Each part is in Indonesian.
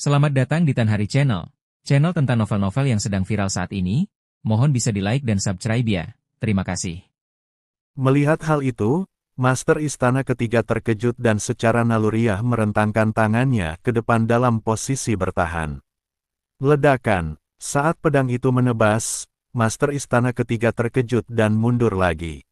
Selamat datang di Tan Hari Channel. Channel tentang novel-novel yang sedang viral saat ini. Mohon bisa di-like dan subscribe ya. Terima kasih. Melihat hal itu, Master Istana Ketiga terkejut dan secara naluriah merentangkan tangannya ke depan dalam posisi bertahan. Ledakan. Saat pedang itu menebas, Master Istana Ketiga terkejut dan mundur lagi.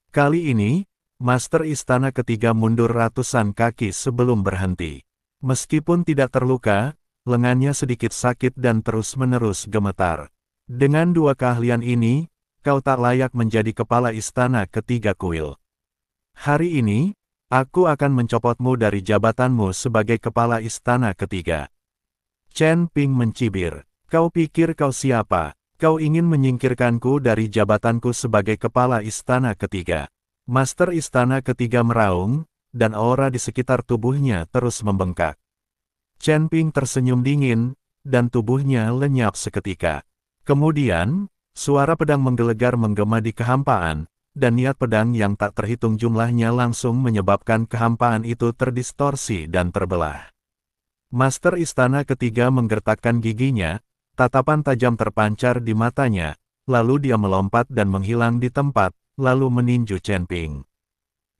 Kali ini, Master Istana Ketiga mundur ratusan kaki sebelum berhenti. Meskipun tidak terluka, lengannya sedikit sakit dan terus-menerus gemetar. Dengan dua keahlian ini, kau tak layak menjadi kepala Istana Ketiga Kuil. Hari ini, aku akan mencopotmu dari jabatanmu sebagai kepala Istana Ketiga. Chen Ping mencibir. Kau pikir kau siapa? Kau ingin menyingkirkanku dari jabatanku sebagai kepala Istana Ketiga. Master Istana Ketiga meraung, dan aura di sekitar tubuhnya terus membengkak. Chen Ping tersenyum dingin, dan tubuhnya lenyap seketika. Kemudian, suara pedang menggelegar menggema di kehampaan, dan niat pedang yang tak terhitung jumlahnya langsung menyebabkan kehampaan itu terdistorsi dan terbelah. Master Istana Ketiga menggertakkan giginya, tatapan tajam terpancar di matanya, lalu dia melompat dan menghilang di tempat, lalu meninju Chen Ping.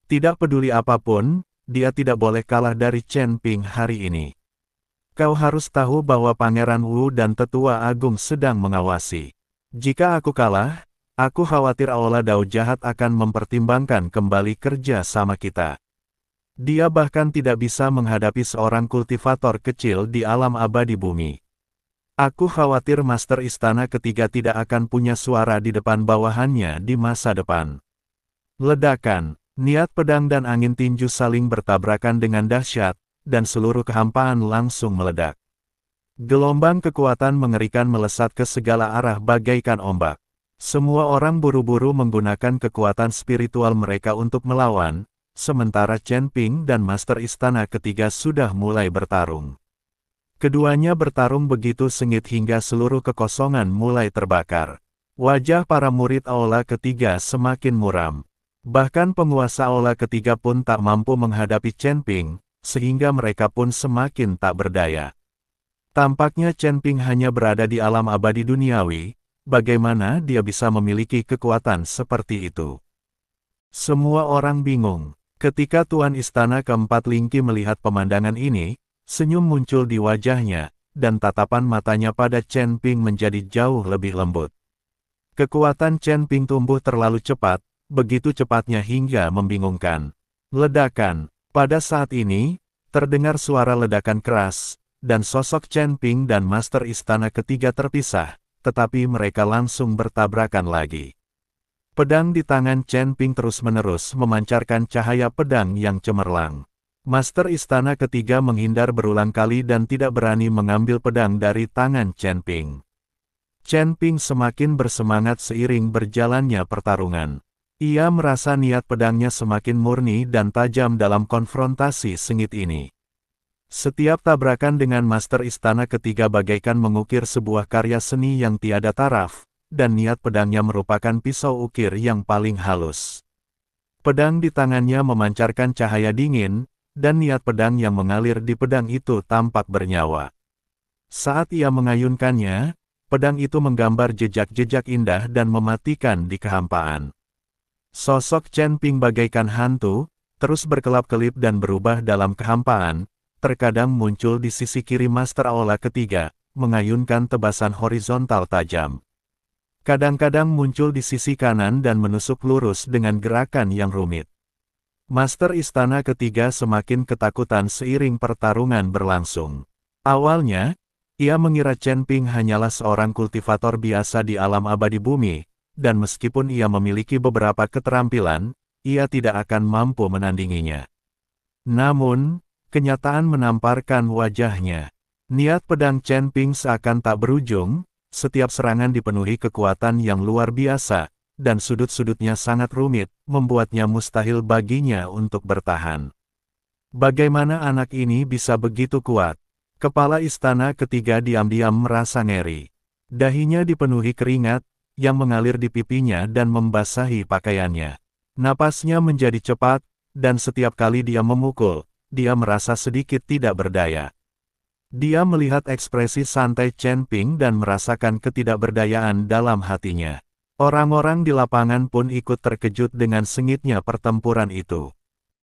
Tidak peduli apapun, dia tidak boleh kalah dari Chen Ping hari ini. Kau harus tahu bahwa Pangeran Wu dan Tetua Agung sedang mengawasi. Jika aku kalah, aku khawatir Aula Dao jahat akan mempertimbangkan kembali kerja sama kita. Dia bahkan tidak bisa menghadapi seorang kultivator kecil di alam abadi bumi. Aku khawatir Master Istana Ketiga tidak akan punya suara di depan bawahannya di masa depan. Ledakan, niat pedang dan angin tinju saling bertabrakan dengan dahsyat, dan seluruh kehampaan langsung meledak. Gelombang kekuatan mengerikan melesat ke segala arah bagaikan ombak. Semua orang buru-buru menggunakan kekuatan spiritual mereka untuk melawan, sementara Chen Ping dan Master Istana Ketiga sudah mulai bertarung. Keduanya bertarung begitu sengit hingga seluruh kekosongan mulai terbakar. Wajah para murid Aula Ketiga semakin muram. Bahkan penguasa Aula Ketiga pun tak mampu menghadapi Chen Ping, sehingga mereka pun semakin tak berdaya. Tampaknya Chen Ping hanya berada di alam abadi duniawi, bagaimana dia bisa memiliki kekuatan seperti itu? Semua orang bingung. Ketika Tuan Istana Keempat Lingqi melihat pemandangan ini, senyum muncul di wajahnya, dan tatapan matanya pada Chen Ping menjadi jauh lebih lembut. Kekuatan Chen Ping tumbuh terlalu cepat, begitu cepatnya hingga membingungkan. Ledakan. Pada saat ini, terdengar suara ledakan keras, dan sosok Chen Ping dan Master Istana Ketiga terpisah, tetapi mereka langsung bertabrakan lagi. Pedang di tangan Chen Ping terus-menerus memancarkan cahaya pedang yang cemerlang. Master Istana Ketiga menghindar berulang kali dan tidak berani mengambil pedang dari tangan Chen Ping. Chen Ping semakin bersemangat seiring berjalannya pertarungan. Ia merasa niat pedangnya semakin murni dan tajam dalam konfrontasi sengit ini. Setiap tabrakan dengan Master Istana Ketiga bagaikan mengukir sebuah karya seni yang tiada taraf, dan niat pedangnya merupakan pisau ukir yang paling halus. Pedang di tangannya memancarkan cahaya dingin, dan niat pedang yang mengalir di pedang itu tampak bernyawa. Saat ia mengayunkannya, pedang itu menggambar jejak-jejak indah dan mematikan di kehampaan. Sosok Chen Ping bagaikan hantu, terus berkelap-kelip dan berubah dalam kehampaan, terkadang muncul di sisi kiri Master Aula Ketiga, mengayunkan tebasan horizontal tajam. Kadang-kadang muncul di sisi kanan dan menusuk lurus dengan gerakan yang rumit. Master Istana Ketiga semakin ketakutan seiring pertarungan berlangsung. Awalnya, ia mengira Chen Ping hanyalah seorang kultivator biasa di alam abadi bumi, dan meskipun ia memiliki beberapa keterampilan, ia tidak akan mampu menandinginya. Namun, kenyataan menamparkan wajahnya. Niat pedang Chen Ping seakan tak berujung, setiap serangan dipenuhi kekuatan yang luar biasa, dan sudut-sudutnya sangat rumit, membuatnya mustahil baginya untuk bertahan. Bagaimana anak ini bisa begitu kuat? Kepala Istana Ketiga diam-diam merasa ngeri. Dahinya dipenuhi keringat, yang mengalir di pipinya dan membasahi pakaiannya. Napasnya menjadi cepat, dan setiap kali dia memukul, dia merasa sedikit tidak berdaya. Dia melihat ekspresi santai Chen Ping dan merasakan ketidakberdayaan dalam hatinya. Orang-orang di lapangan pun ikut terkejut dengan sengitnya pertempuran itu.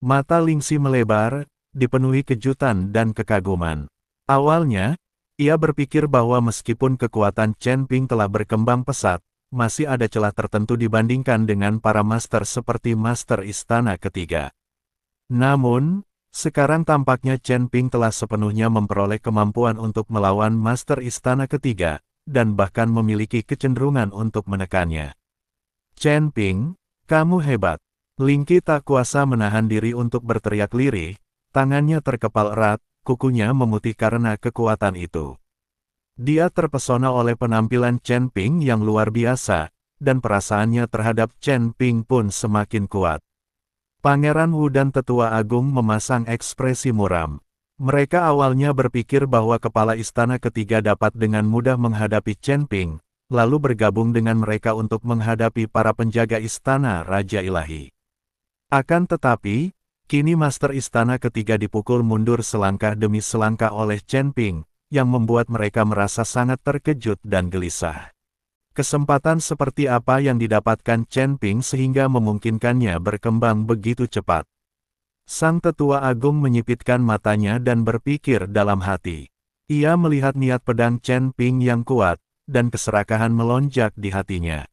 Mata Lingxi melebar, dipenuhi kejutan dan kekaguman. Awalnya, ia berpikir bahwa meskipun kekuatan Chen Ping telah berkembang pesat, masih ada celah tertentu dibandingkan dengan para master seperti Master Istana Ketiga. Namun, sekarang tampaknya Chen Ping telah sepenuhnya memperoleh kemampuan untuk melawan Master Istana Ketiga, dan bahkan memiliki kecenderungan untuk menekannya. Chen Ping, kamu hebat. Lingqi tak kuasa menahan diri untuk berteriak lirih, tangannya terkepal erat, kukunya memutih karena kekuatan itu. Dia terpesona oleh penampilan Chen Ping yang luar biasa, dan perasaannya terhadap Chen Ping pun semakin kuat. Pangeran Wu dan Tetua Agung memasang ekspresi muram. Mereka awalnya berpikir bahwa kepala istana ketiga dapat dengan mudah menghadapi Chen Ping, lalu bergabung dengan mereka untuk menghadapi para penjaga istana Raja Ilahi. Akan tetapi, kini Master Istana Ketiga dipukul mundur selangkah demi selangkah oleh Chen Ping, yang membuat mereka merasa sangat terkejut dan gelisah. Kesempatan seperti apa yang didapatkan Chen Ping sehingga memungkinkannya berkembang begitu cepat? Sang Tetua Agung menyipitkan matanya dan berpikir dalam hati. Ia melihat niat pedang Chen Ping yang kuat, dan keserakahan melonjak di hatinya.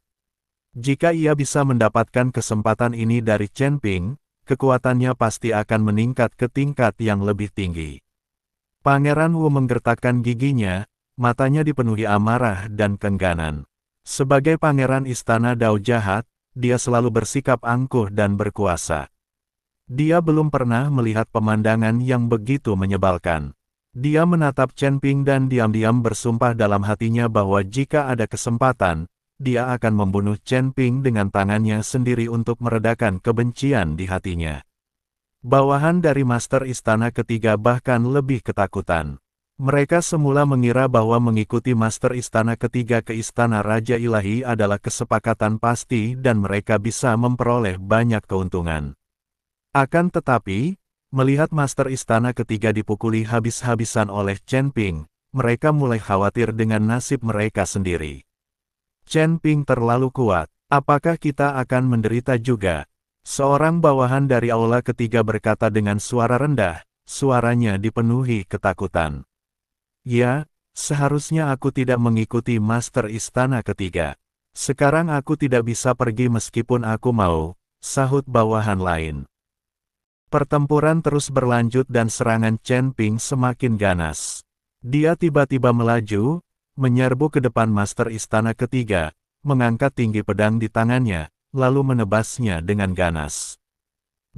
Jika ia bisa mendapatkan kesempatan ini dari Chen Ping, kekuatannya pasti akan meningkat ke tingkat yang lebih tinggi. Pangeran Wu menggertakkan giginya, matanya dipenuhi amarah dan keengganan. Sebagai pangeran istana Dao jahat, dia selalu bersikap angkuh dan berkuasa. Dia belum pernah melihat pemandangan yang begitu menyebalkan. Dia menatap Chen Ping dan diam-diam bersumpah dalam hatinya bahwa jika ada kesempatan, dia akan membunuh Chen Ping dengan tangannya sendiri untuk meredakan kebencian di hatinya. Bawahan dari Master Istana Ketiga bahkan lebih ketakutan. Mereka semula mengira bahwa mengikuti Master Istana Ketiga ke Istana Raja Ilahi adalah kesepakatan pasti dan mereka bisa memperoleh banyak keuntungan. Akan tetapi, melihat Master Istana Ketiga dipukuli habis-habisan oleh Chen Ping, mereka mulai khawatir dengan nasib mereka sendiri. Chen Ping terlalu kuat, apakah kita akan menderita juga? Seorang bawahan dari Aula Ketiga berkata dengan suara rendah, suaranya dipenuhi ketakutan. Ya, seharusnya aku tidak mengikuti Master Istana Ketiga. Sekarang aku tidak bisa pergi meskipun aku mau, sahut bawahan lain. Pertempuran terus berlanjut dan serangan Chen Ping semakin ganas. Dia tiba-tiba melaju, menyerbu ke depan Master Istana Ketiga, mengangkat tinggi pedang di tangannya, lalu menebasnya dengan ganas.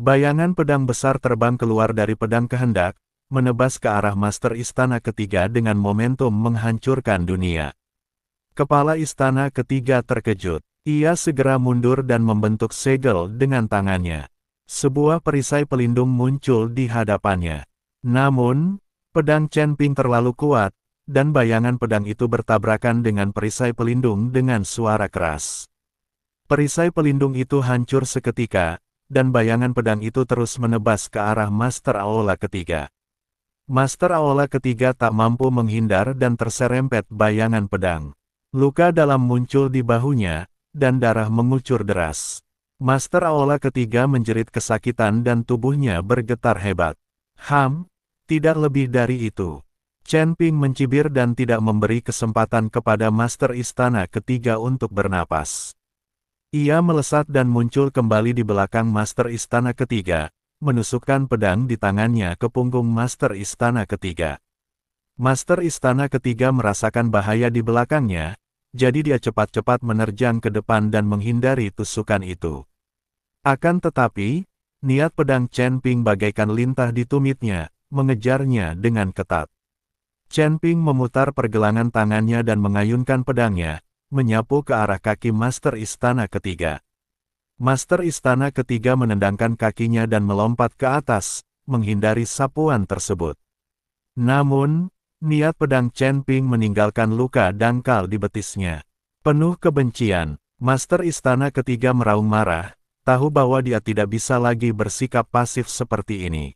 Bayangan pedang besar terbang keluar dari pedang kehendak, menebas ke arah Master Istana Ketiga dengan momentum menghancurkan dunia. Kepala Istana Ketiga terkejut. Ia segera mundur dan membentuk segel dengan tangannya. Sebuah perisai pelindung muncul di hadapannya. Namun, pedang Chen Ping terlalu kuat, dan bayangan pedang itu bertabrakan dengan perisai pelindung dengan suara keras. Perisai pelindung itu hancur seketika, dan bayangan pedang itu terus menebas ke arah Master Aula Ketiga. Master Aula Ketiga tak mampu menghindar dan terserempet bayangan pedang. Luka dalam muncul di bahunya, dan darah mengucur deras. Master Aula Ketiga menjerit kesakitan dan tubuhnya bergetar hebat. Tidak lebih dari itu. Chen Ping mencibir dan tidak memberi kesempatan kepada Master Istana Ketiga untuk bernapas. Ia melesat dan muncul kembali di belakang Master Istana Ketiga, menusukkan pedang di tangannya ke punggung Master Istana Ketiga. Master Istana Ketiga merasakan bahaya di belakangnya, jadi dia cepat-cepat menerjang ke depan dan menghindari tusukan itu. Akan tetapi, niat pedang Chen Ping bagaikan lintah di tumitnya, mengejarnya dengan ketat. Chen Ping memutar pergelangan tangannya dan mengayunkan pedangnya, menyapu ke arah kaki Master Istana Ketiga. Master Istana Ketiga menendangkan kakinya dan melompat ke atas, menghindari sapuan tersebut. Namun, niat pedang Chen Ping meninggalkan luka dangkal di betisnya. Penuh kebencian, Master Istana Ketiga meraung marah, tahu bahwa dia tidak bisa lagi bersikap pasif seperti ini.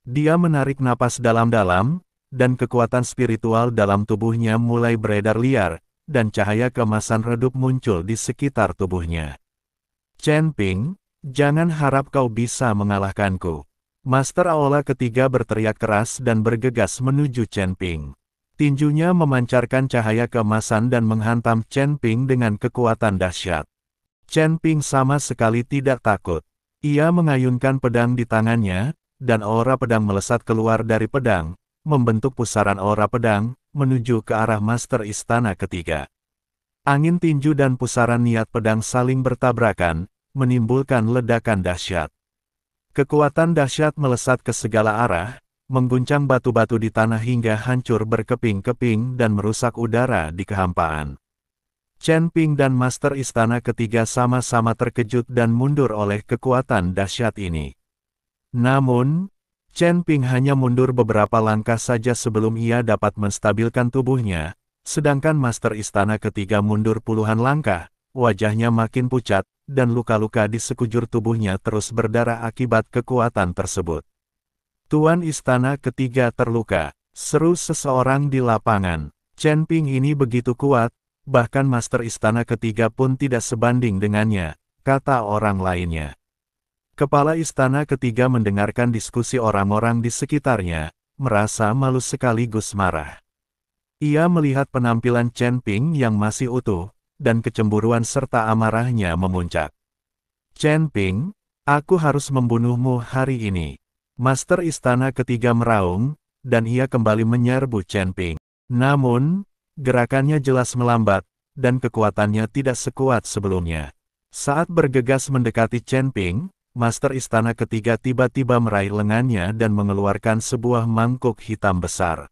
Dia menarik napas dalam-dalam, dan kekuatan spiritual dalam tubuhnya mulai beredar liar, dan cahaya keemasan redup muncul di sekitar tubuhnya. Chen Ping, jangan harap kau bisa mengalahkanku. Master Aula ketiga berteriak keras dan bergegas menuju Chen Ping. Tinjunya memancarkan cahaya keemasan dan menghantam Chen Ping dengan kekuatan dahsyat. Chen Ping sama sekali tidak takut. Ia mengayunkan pedang di tangannya, dan aura pedang melesat keluar dari pedang, membentuk pusaran aura pedang, menuju ke arah Master Istana ketiga. Angin tinju dan pusaran niat pedang saling bertabrakan, menimbulkan ledakan dahsyat. Kekuatan dahsyat melesat ke segala arah, mengguncang batu-batu di tanah hingga hancur berkeping-keping dan merusak udara di kehampaan. Chen Ping dan Master Istana ketiga sama-sama terkejut dan mundur oleh kekuatan dahsyat ini. Namun, Chen Ping hanya mundur beberapa langkah saja sebelum ia dapat menstabilkan tubuhnya, sedangkan Master Istana ketiga mundur puluhan langkah, wajahnya makin pucat, dan luka-luka di sekujur tubuhnya terus berdarah akibat kekuatan tersebut. Tuan Istana ketiga terluka, seru seseorang di lapangan. Chen Ping ini begitu kuat, bahkan Master Istana ketiga pun tidak sebanding dengannya, kata orang lainnya. Kepala Istana ketiga mendengarkan diskusi orang-orang di sekitarnya, merasa malu sekaligus marah. Ia melihat penampilan Chen Ping yang masih utuh, dan kecemburuan serta amarahnya memuncak. Chen Ping, aku harus membunuhmu hari ini. Master Istana ketiga meraung, dan ia kembali menyerbu Chen Ping. Namun, gerakannya jelas melambat, dan kekuatannya tidak sekuat sebelumnya. Saat bergegas mendekati Chen Ping, Master Istana ketiga tiba-tiba meraih lengannya dan mengeluarkan sebuah mangkuk hitam besar.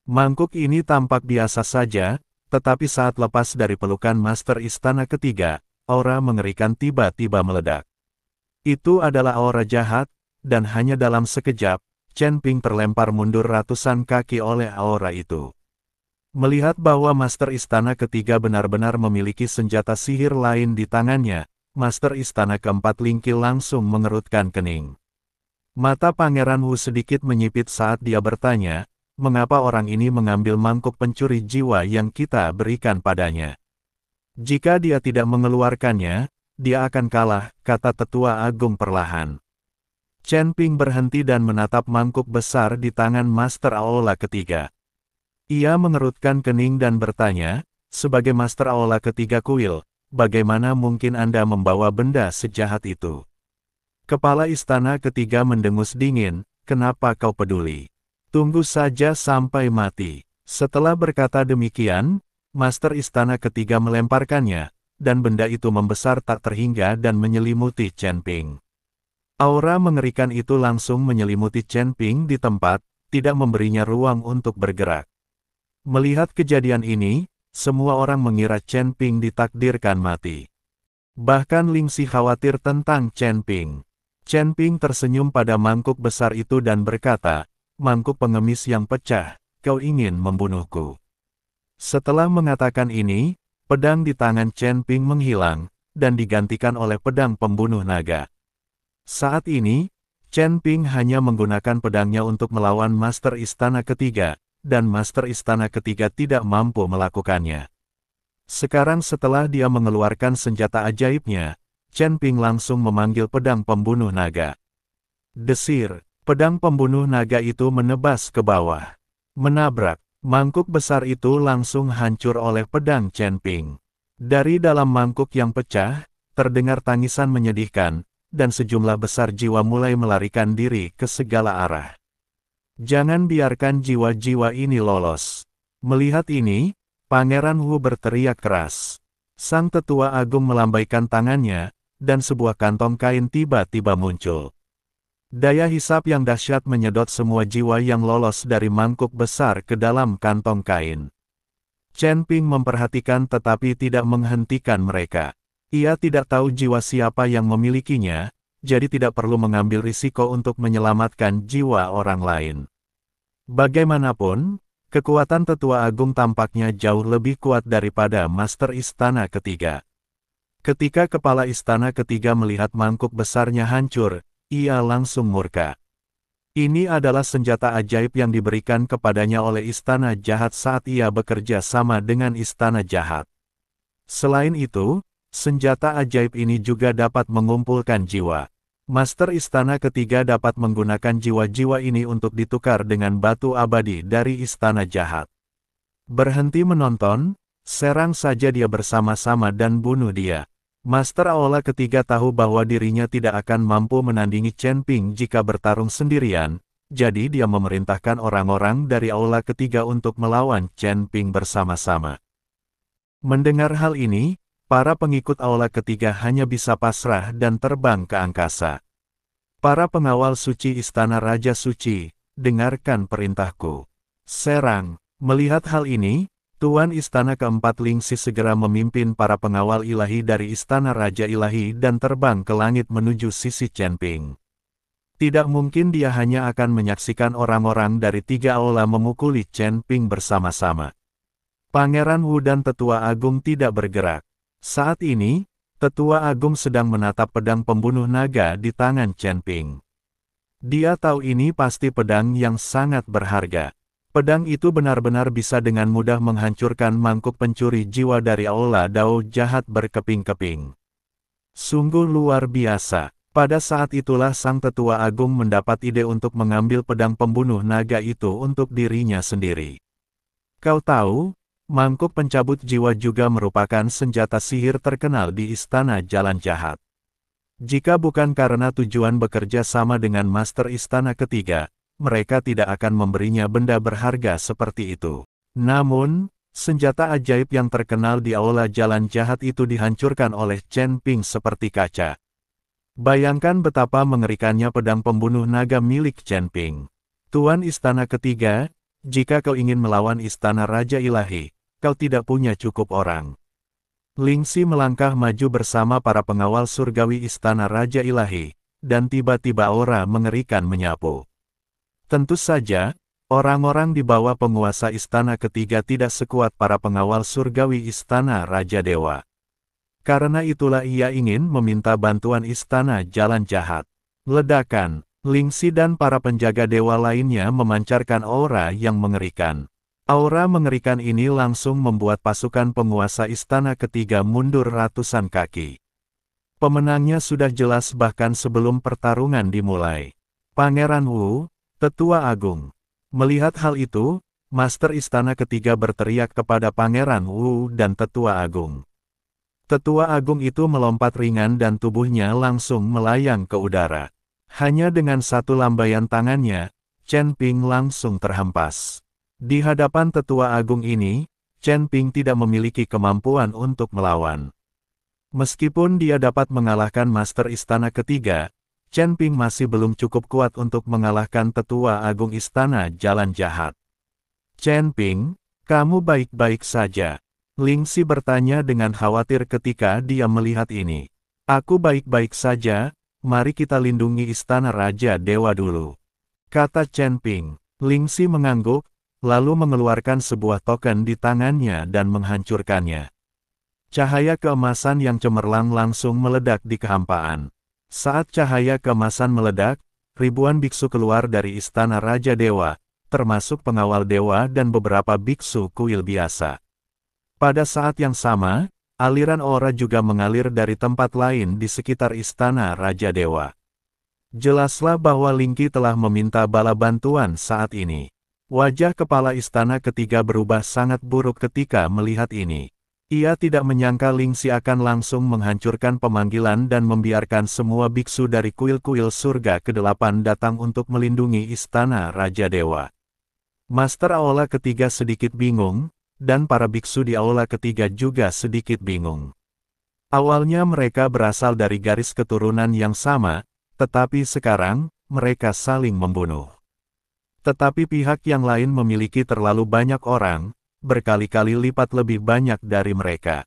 Mangkuk ini tampak biasa saja, tetapi saat lepas dari pelukan Master Istana ketiga, aura mengerikan tiba-tiba meledak. Itu adalah aura jahat, dan hanya dalam sekejap, Chen Ping terlempar mundur ratusan kaki oleh aura itu. Melihat bahwa Master Istana ketiga benar-benar memiliki senjata sihir lain di tangannya, Master Istana keempat Lingkil langsung mengerutkan kening. Mata Pangeran Wu sedikit menyipit saat dia bertanya, mengapa orang ini mengambil mangkuk pencuri jiwa yang kita berikan padanya? Jika dia tidak mengeluarkannya, dia akan kalah, kata Tetua Agung perlahan. Chen Ping berhenti dan menatap mangkuk besar di tangan Master Aula ketiga. Ia mengerutkan kening dan bertanya, sebagai Master Aula ketiga kuil, bagaimana mungkin Anda membawa benda sejahat itu? Kepala Istana ketiga mendengus dingin, kenapa kau peduli? Tunggu saja sampai mati. Setelah berkata demikian, Master Istana ketiga melemparkannya, dan benda itu membesar tak terhingga dan menyelimuti Chen Ping. Aura mengerikan itu langsung menyelimuti Chen Ping di tempat, tidak memberinya ruang untuk bergerak. Melihat kejadian ini, semua orang mengira Chen Ping ditakdirkan mati. Bahkan Ling Xi khawatir tentang Chen Ping. Chen Ping tersenyum pada mangkuk besar itu dan berkata, mangkuk pengemis yang pecah, kau ingin membunuhku. Setelah mengatakan ini, pedang di tangan Chen Ping menghilang, dan digantikan oleh pedang pembunuh naga. Saat ini, Chen Ping hanya menggunakan pedangnya untuk melawan Master Istana ketiga, dan Master Istana ketiga tidak mampu melakukannya. Sekarang setelah dia mengeluarkan senjata ajaibnya, Chen Ping langsung memanggil pedang pembunuh naga. Desir. Pedang pembunuh naga itu menebas ke bawah. Menabrak, mangkuk besar itu langsung hancur oleh pedang Chen Ping. Dari dalam mangkuk yang pecah, terdengar tangisan menyedihkan, dan sejumlah besar jiwa mulai melarikan diri ke segala arah. Jangan biarkan jiwa-jiwa ini lolos. Melihat ini, Pangeran Wu berteriak keras. Sang Tetua Agung melambaikan tangannya, dan sebuah kantong kain tiba-tiba muncul. Daya hisap yang dahsyat menyedot semua jiwa yang lolos dari mangkuk besar ke dalam kantong kain. Chen Ping memperhatikan tetapi tidak menghentikan mereka. Ia tidak tahu jiwa siapa yang memilikinya, jadi tidak perlu mengambil risiko untuk menyelamatkan jiwa orang lain. Bagaimanapun, kekuatan Tetua Agung tampaknya jauh lebih kuat daripada Master Istana ketiga. Ketika Kepala Istana ketiga melihat mangkuk besarnya hancur, ia langsung murka. Ini adalah senjata ajaib yang diberikan kepadanya oleh istana jahat saat ia bekerja sama dengan istana jahat. Selain itu, senjata ajaib ini juga dapat mengumpulkan jiwa. Master Istana Ketiga dapat menggunakan jiwa-jiwa ini untuk ditukar dengan batu abadi dari istana jahat. Berhenti menonton, serang saja dia bersama-sama dan bunuh dia. Master Aula Ketiga tahu bahwa dirinya tidak akan mampu menandingi Chen Ping jika bertarung sendirian, jadi dia memerintahkan orang-orang dari Aula Ketiga untuk melawan Chen Ping bersama-sama. Mendengar hal ini, para pengikut Aula Ketiga hanya bisa pasrah dan terbang ke angkasa. Para pengawal suci Istana Raja Suci, dengarkan perintahku. Serang. Melihat hal ini, Tuan Istana Keempat Lingxi segera memimpin para pengawal ilahi dari Istana Raja Ilahi dan terbang ke langit menuju sisi Chen Ping. Tidak mungkin dia hanya akan menyaksikan orang-orang dari 3 aula memukuli Chen Ping bersama-sama. Pangeran Wu dan Tetua Agung tidak bergerak. Saat ini, Tetua Agung sedang menatap pedang pembunuh naga di tangan Chen Ping. Dia tahu ini pasti pedang yang sangat berharga. Pedang itu benar-benar bisa dengan mudah menghancurkan mangkuk pencuri jiwa dari Aula Dao jahat berkeping-keping. Sungguh luar biasa. Pada saat itulah Sang Tetua Agung mendapat ide untuk mengambil pedang pembunuh naga itu untuk dirinya sendiri. Kau tahu, mangkuk pencabut jiwa juga merupakan senjata sihir terkenal di Istana Jalan Jahat. Jika bukan karena tujuan bekerja sama dengan Master Istana Ketiga, mereka tidak akan memberinya benda berharga seperti itu. Namun, senjata ajaib yang terkenal di Aula Jalan Jahat itu dihancurkan oleh Chen Ping seperti kaca. Bayangkan betapa mengerikannya pedang pembunuh naga milik Chen Ping. Tuan Istana Ketiga, jika kau ingin melawan Istana Raja Ilahi, kau tidak punya cukup orang. Lingxi melangkah maju bersama para pengawal surgawi Istana Raja Ilahi, dan tiba-tiba aura mengerikan menyapu. Tentu saja, orang-orang di bawah penguasa Istana Ketiga tidak sekuat para pengawal surgawi Istana Raja Dewa. Karena itulah ia ingin meminta bantuan Istana Jalan Jahat. Ledakan, Lingxi dan para penjaga dewa lainnya memancarkan aura yang mengerikan. Aura mengerikan ini langsung membuat pasukan penguasa Istana Ketiga mundur ratusan kaki. Pemenangnya sudah jelas bahkan sebelum pertarungan dimulai. Pangeran Wu, Tetua Agung. Melihat hal itu, Master Istana Ketiga berteriak kepada Pangeran Wu dan Tetua Agung. Tetua Agung itu melompat ringan dan tubuhnya langsung melayang ke udara. Hanya dengan satu lambaian tangannya, Chen Ping langsung terhempas. Di hadapan Tetua Agung ini, Chen Ping tidak memiliki kemampuan untuk melawan. Meskipun dia dapat mengalahkan Master Istana Ketiga, Chen Ping masih belum cukup kuat untuk mengalahkan Tetua Agung Istana Jalan Jahat. Chen Ping, kamu baik-baik saja? Lingxi bertanya dengan khawatir ketika dia melihat ini. Aku baik-baik saja, mari kita lindungi Istana Raja Dewa dulu, kata Chen Ping. Lingxi mengangguk, lalu mengeluarkan sebuah token di tangannya dan menghancurkannya. Cahaya keemasan yang cemerlang langsung meledak di kehampaan. Saat cahaya keemasan meledak, ribuan biksu keluar dari Istana Raja Dewa, termasuk pengawal dewa dan beberapa biksu kuil biasa. Pada saat yang sama, aliran aura juga mengalir dari tempat lain di sekitar Istana Raja Dewa. Jelaslah bahwa Lingxi telah meminta bala bantuan saat ini. Wajah kepala Istana Ketiga berubah sangat buruk ketika melihat ini. Ia tidak menyangka Lingxi akan langsung menghancurkan pemanggilan dan membiarkan semua biksu dari kuil-kuil surga ke-8 datang untuk melindungi Istana Raja Dewa. Master Aula Ketiga sedikit bingung, dan para biksu di Aula Ketiga juga sedikit bingung. Awalnya mereka berasal dari garis keturunan yang sama, tetapi sekarang, mereka saling membunuh. Tetapi pihak yang lain memiliki terlalu banyak orang, berkali-kali lipat lebih banyak dari mereka.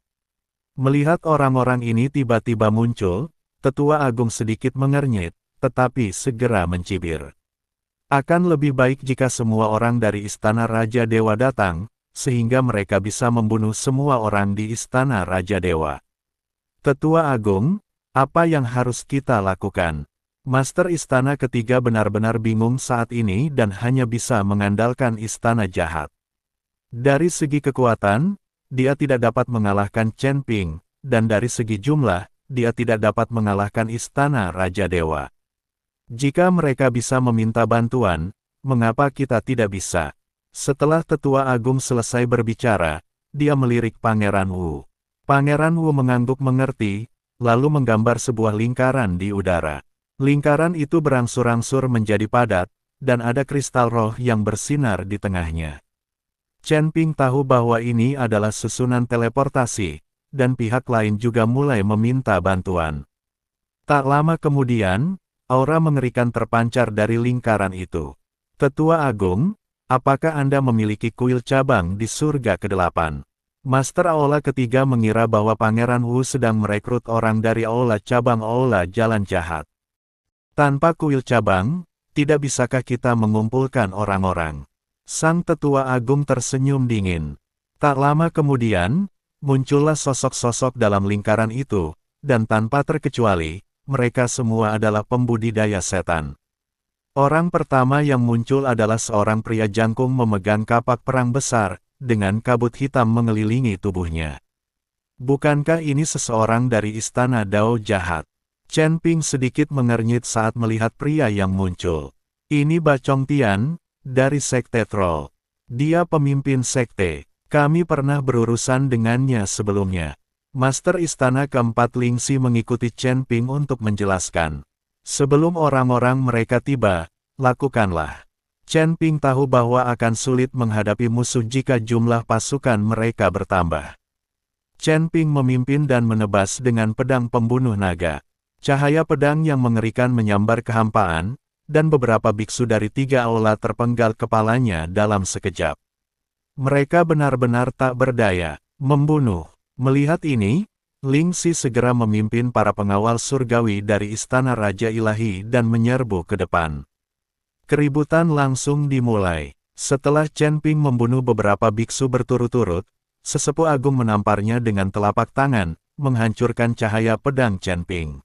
Melihat orang-orang ini tiba-tiba muncul, Tetua Agung sedikit mengernyit, tetapi segera mencibir. Akan lebih baik jika semua orang dari Istana Raja Dewa datang, sehingga mereka bisa membunuh semua orang di Istana Raja Dewa. Tetua Agung, apa yang harus kita lakukan? Master Istana Ketiga benar-benar bingung saat ini dan hanya bisa mengandalkan istana jahat. Dari segi kekuatan, dia tidak dapat mengalahkan Chen Ping, dan dari segi jumlah, dia tidak dapat mengalahkan Istana Raja Dewa. Jika mereka bisa meminta bantuan, mengapa kita tidak bisa? Setelah Tetua Agung selesai berbicara, dia melirik Pangeran Wu. Pangeran Wu mengangguk mengerti, lalu menggambar sebuah lingkaran di udara. Lingkaran itu berangsur-angsur menjadi padat, dan ada kristal roh yang bersinar di tengahnya. Chen Ping tahu bahwa ini adalah susunan teleportasi, dan pihak lain juga mulai meminta bantuan. Tak lama kemudian, aura mengerikan terpancar dari lingkaran itu. Tetua Agung, apakah Anda memiliki kuil cabang di surga ke-8? Master Aula Ketiga mengira bahwa Pangeran Wu sedang merekrut orang dari Aula Cabang Aula Jalan Jahat. Tanpa kuil cabang, tidak bisakah kita mengumpulkan orang-orang? Sang Tetua Agung tersenyum dingin. Tak lama kemudian, muncullah sosok-sosok dalam lingkaran itu, dan tanpa terkecuali, mereka semua adalah pembudidaya setan. Orang pertama yang muncul adalah seorang pria jangkung memegang kapak perang besar, dengan kabut hitam mengelilingi tubuhnya. Bukankah ini seseorang dari Istana Dao Jahat? Chen Ping sedikit mengernyit saat melihat pria yang muncul. Ini Bacong Tian, dari Sekte Troll. Dia pemimpin sekte. Kami pernah berurusan dengannya sebelumnya. Master Istana Keempat Lingxi mengikuti Chen Ping untuk menjelaskan. Sebelum orang-orang mereka tiba, lakukanlah. Chen Ping tahu bahwa akan sulit menghadapi musuh jika jumlah pasukan mereka bertambah. Chen Ping memimpin dan menebas dengan pedang pembunuh naga. Cahaya pedang yang mengerikan menyambar kehampaan, dan beberapa biksu dari 3 aula terpenggal kepalanya dalam sekejap. Mereka benar-benar tak berdaya, membunuh. Melihat ini, Lingxi segera memimpin para pengawal surgawi dari Istana Raja Ilahi dan menyerbu ke depan. Keributan langsung dimulai. Setelah Chen Ping membunuh beberapa biksu berturut-turut, sesepuh agung menamparnya dengan telapak tangan, menghancurkan cahaya pedang Chen Ping.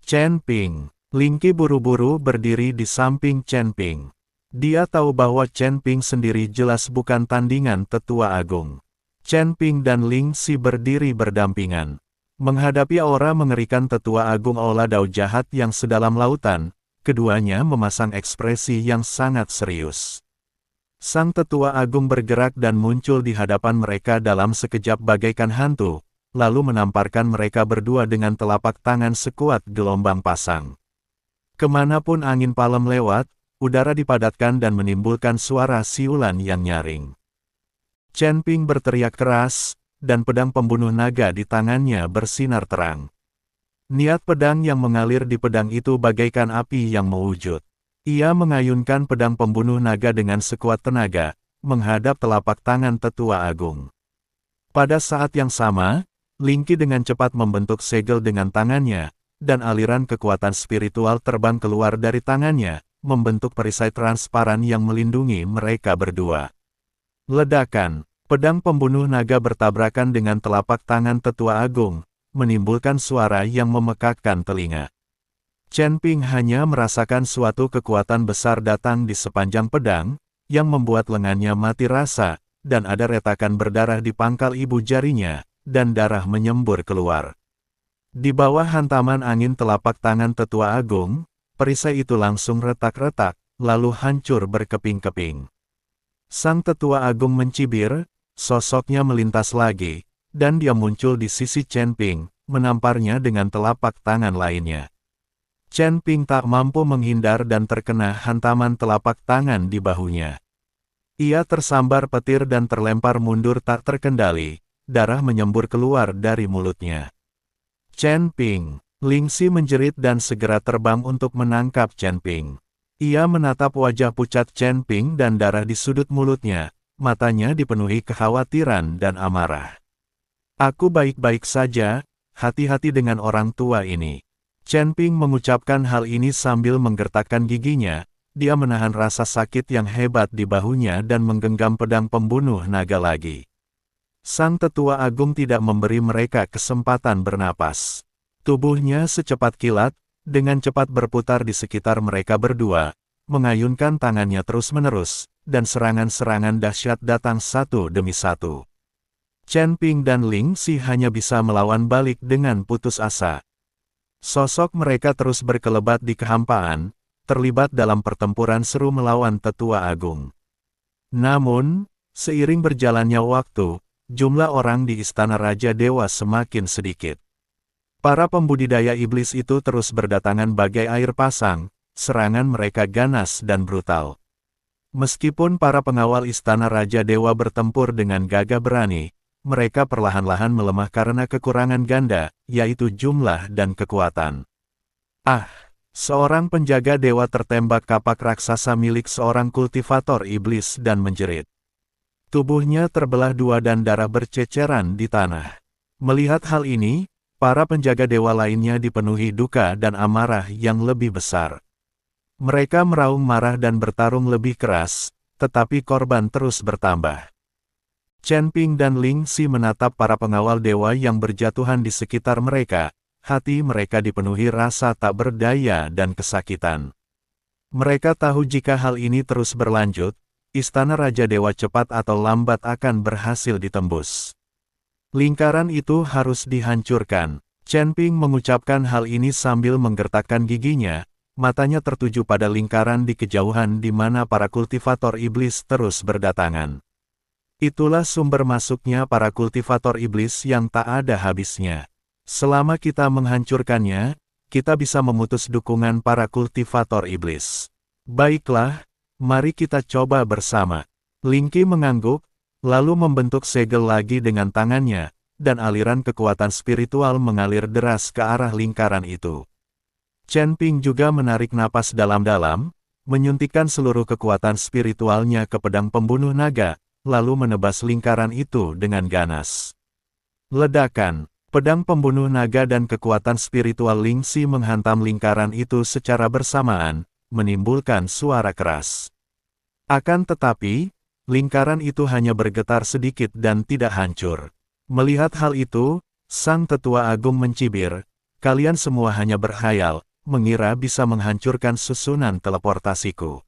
Chen Ping. Lingxi buru-buru berdiri di samping Chen Ping. Dia tahu bahwa Chen Ping sendiri jelas bukan tandingan Tetua Agung. Chen Ping dan Lingxi berdiri berdampingan. Menghadapi aura mengerikan Tetua Agung Aula Dao Jahat yang sedalam lautan, keduanya memasang ekspresi yang sangat serius. Sang Tetua Agung bergerak dan muncul di hadapan mereka dalam sekejap bagaikan hantu, lalu menamparkan mereka berdua dengan telapak tangan sekuat gelombang pasang. Kemanapun angin palem lewat, udara dipadatkan dan menimbulkan suara siulan yang nyaring. Chen Ping berteriak keras, dan pedang pembunuh naga di tangannya bersinar terang. Niat pedang yang mengalir di pedang itu bagaikan api yang mewujud. Ia mengayunkan pedang pembunuh naga dengan sekuat tenaga, menghadap telapak tangan Tetua Agung. Pada saat yang sama, Lingxi dengan cepat membentuk segel dengan tangannya, dan aliran kekuatan spiritual terbang keluar dari tangannya, membentuk perisai transparan yang melindungi mereka berdua. Ledakan, pedang pembunuh naga bertabrakan dengan telapak tangan Tetua Agung, menimbulkan suara yang memekakkan telinga. Chen Ping hanya merasakan suatu kekuatan besar datang di sepanjang pedang, yang membuat lengannya mati rasa, dan ada retakan berdarah di pangkal ibu jarinya, dan darah menyembur keluar. Di bawah hantaman angin telapak tangan Tetua Agung, perisai itu langsung retak-retak, lalu hancur berkeping-keping. Sang Tetua Agung mencibir, sosoknya melintas lagi, dan dia muncul di sisi Chen Ping, menamparnya dengan telapak tangan lainnya. Chen Ping tak mampu menghindar dan terkena hantaman telapak tangan di bahunya. Ia tersambar petir dan terlempar mundur tak terkendali, darah menyembur keluar dari mulutnya. Chen Ping. Lingxi menjerit dan segera terbang untuk menangkap Chen Ping. Ia menatap wajah pucat Chen Ping dan darah di sudut mulutnya, matanya dipenuhi kekhawatiran dan amarah. Aku baik-baik saja, hati-hati dengan orang tua ini. Chen Ping mengucapkan hal ini sambil menggertakkan giginya, dia menahan rasa sakit yang hebat di bahunya dan menggenggam pedang pembunuh naga lagi. Sang Tetua Agung tidak memberi mereka kesempatan bernapas. Tubuhnya secepat kilat, dengan cepat berputar di sekitar mereka berdua, mengayunkan tangannya terus-menerus, dan serangan-serangan dahsyat datang satu demi satu. Chen Ping dan Ling Xi hanya bisa melawan balik dengan putus asa. Sosok mereka terus berkelebat di kehampaan, terlibat dalam pertempuran seru melawan Tetua Agung. Namun, seiring berjalannya waktu, jumlah orang di Istana Raja Dewa semakin sedikit. Para pembudidaya iblis itu terus berdatangan bagai air pasang, serangan mereka ganas dan brutal. Meskipun para pengawal Istana Raja Dewa bertempur dengan gagah berani, mereka perlahan-lahan melemah karena kekurangan ganda, yaitu jumlah dan kekuatan. Seorang penjaga dewa tertembak kapak raksasa milik seorang kultivator iblis dan menjerit. Tubuhnya terbelah dua dan darah berceceran di tanah. Melihat hal ini, para penjaga dewa lainnya dipenuhi duka dan amarah yang lebih besar. Mereka meraung marah dan bertarung lebih keras, tetapi korban terus bertambah. Chen Ping dan Ling Xi menatap para pengawal dewa yang berjatuhan di sekitar mereka, hati mereka dipenuhi rasa tak berdaya dan kesakitan. Mereka tahu jika hal ini terus berlanjut, Istana Raja Dewa cepat atau lambat akan berhasil ditembus. Lingkaran itu harus dihancurkan. Chen Ping mengucapkan hal ini sambil menggertakkan giginya, matanya tertuju pada lingkaran di kejauhan di mana para kultivator iblis terus berdatangan. Itulah sumber masuknya para kultivator iblis yang tak ada habisnya. Selama kita menghancurkannya, kita bisa memutus dukungan para kultivator iblis. Baiklah, mari kita coba bersama. Ling Qi mengangguk, lalu membentuk segel lagi dengan tangannya, dan aliran kekuatan spiritual mengalir deras ke arah lingkaran itu. Chen Ping juga menarik napas dalam-dalam, menyuntikkan seluruh kekuatan spiritualnya ke pedang pembunuh naga, lalu menebas lingkaran itu dengan ganas. Ledakan, pedang pembunuh naga dan kekuatan spiritual Ling Xi menghantam lingkaran itu secara bersamaan, menimbulkan suara keras. Akan tetapi, lingkaran itu hanya bergetar sedikit dan tidak hancur. Melihat hal itu, Sang Tetua Agung mencibir, "Kalian semua hanya berkhayal, mengira bisa menghancurkan susunan teleportasiku."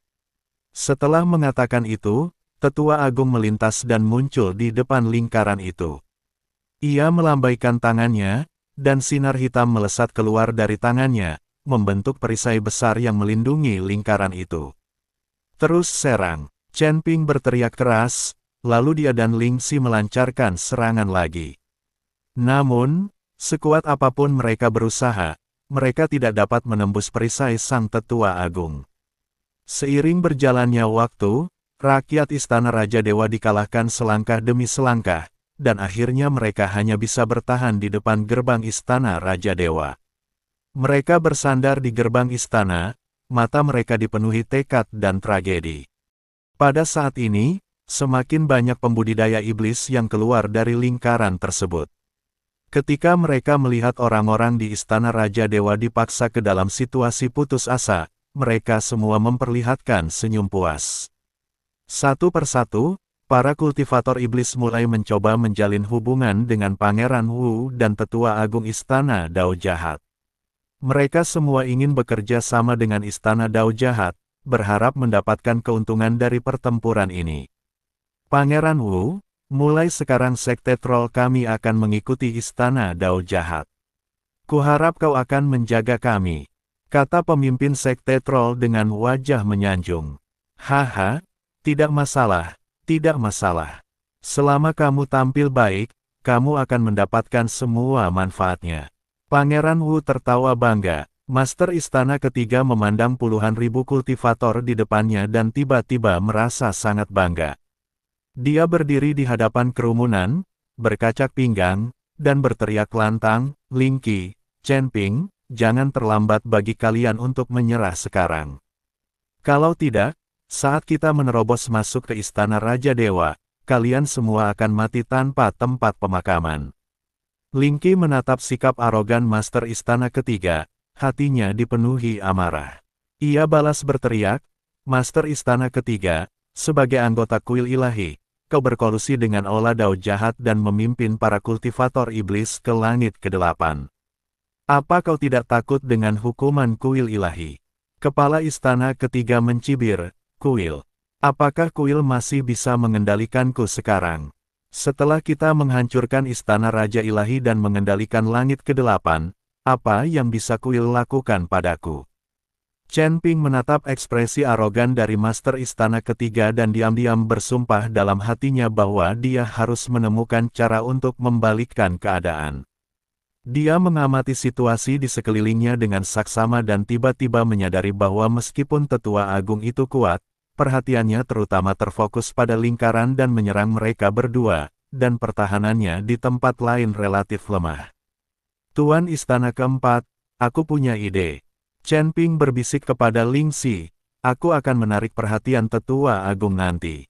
Setelah mengatakan itu, Tetua Agung melintas dan muncul di depan lingkaran itu. Ia melambaikan tangannya, dan sinar hitam melesat keluar dari tangannya, membentuk perisai besar yang melindungi lingkaran itu. "Terus serang!" Chen Ping berteriak keras, lalu dia dan Ling Xi melancarkan serangan lagi. Namun, sekuat apapun mereka berusaha, mereka tidak dapat menembus perisai Sang Tetua Agung. Seiring berjalannya waktu, rakyat Istana Raja Dewa dikalahkan selangkah demi selangkah, dan akhirnya mereka hanya bisa bertahan di depan gerbang Istana Raja Dewa. Mereka bersandar di gerbang istana, mata mereka dipenuhi tekad dan tragedi. Pada saat ini, semakin banyak pembudidaya iblis yang keluar dari lingkaran tersebut. Ketika mereka melihat orang-orang di Istana Raja Dewa dipaksa ke dalam situasi putus asa, mereka semua memperlihatkan senyum puas. Satu persatu, para kultivator iblis mulai mencoba menjalin hubungan dengan Pangeran Wu dan Tetua Agung Istana Dao Jahat. Mereka semua ingin bekerja sama dengan Istana Dao Jahat, berharap mendapatkan keuntungan dari pertempuran ini. "Pangeran Wu, mulai sekarang Sekte Troll kami akan mengikuti Istana Dao Jahat. Kuharap kau akan menjaga kami," kata pemimpin Sekte Troll dengan wajah menyanjung. "Haha, tidak masalah, tidak masalah. Selama kamu tampil baik, kamu akan mendapatkan semua manfaatnya." Pangeran Wu tertawa bangga. Master Istana Ketiga memandang puluhan ribu kultivator di depannya dan tiba-tiba merasa sangat bangga. Dia berdiri di hadapan kerumunan, berkacak pinggang, dan berteriak lantang, "Ling Qi, Chen Ping, jangan terlambat bagi kalian untuk menyerah sekarang. Kalau tidak, saat kita menerobos masuk ke Istana Raja Dewa, kalian semua akan mati tanpa tempat pemakaman." Ling Qi menatap sikap arogan Master Istana Ketiga. Hatinya dipenuhi amarah. Ia balas berteriak, "Master Istana Ketiga, sebagai anggota kuil ilahi, kau berkolusi dengan Ola Dao Jahat dan memimpin para kultivator iblis ke langit ke-8. Apa kau tidak takut dengan hukuman kuil ilahi? Kepala istana ketiga mencibir, kuil. Apakah kuil masih bisa mengendalikanku sekarang? Setelah kita menghancurkan istana Raja Ilahi dan mengendalikan langit ke-8, apa yang bisa kuil lakukan padaku? Chen Ping menatap ekspresi arogan dari Master Istana Ketiga dan diam-diam bersumpah dalam hatinya bahwa dia harus menemukan cara untuk membalikkan keadaan. Dia mengamati situasi di sekelilingnya dengan saksama dan tiba-tiba menyadari bahwa meskipun Tetua Agung itu kuat, perhatiannya terutama terfokus pada lingkaran dan menyerang mereka berdua, dan pertahanannya di tempat lain relatif lemah. Tuan Istana Keempat, aku punya ide. Chen Ping berbisik kepada Ling Xi, aku akan menarik perhatian Tetua Agung nanti.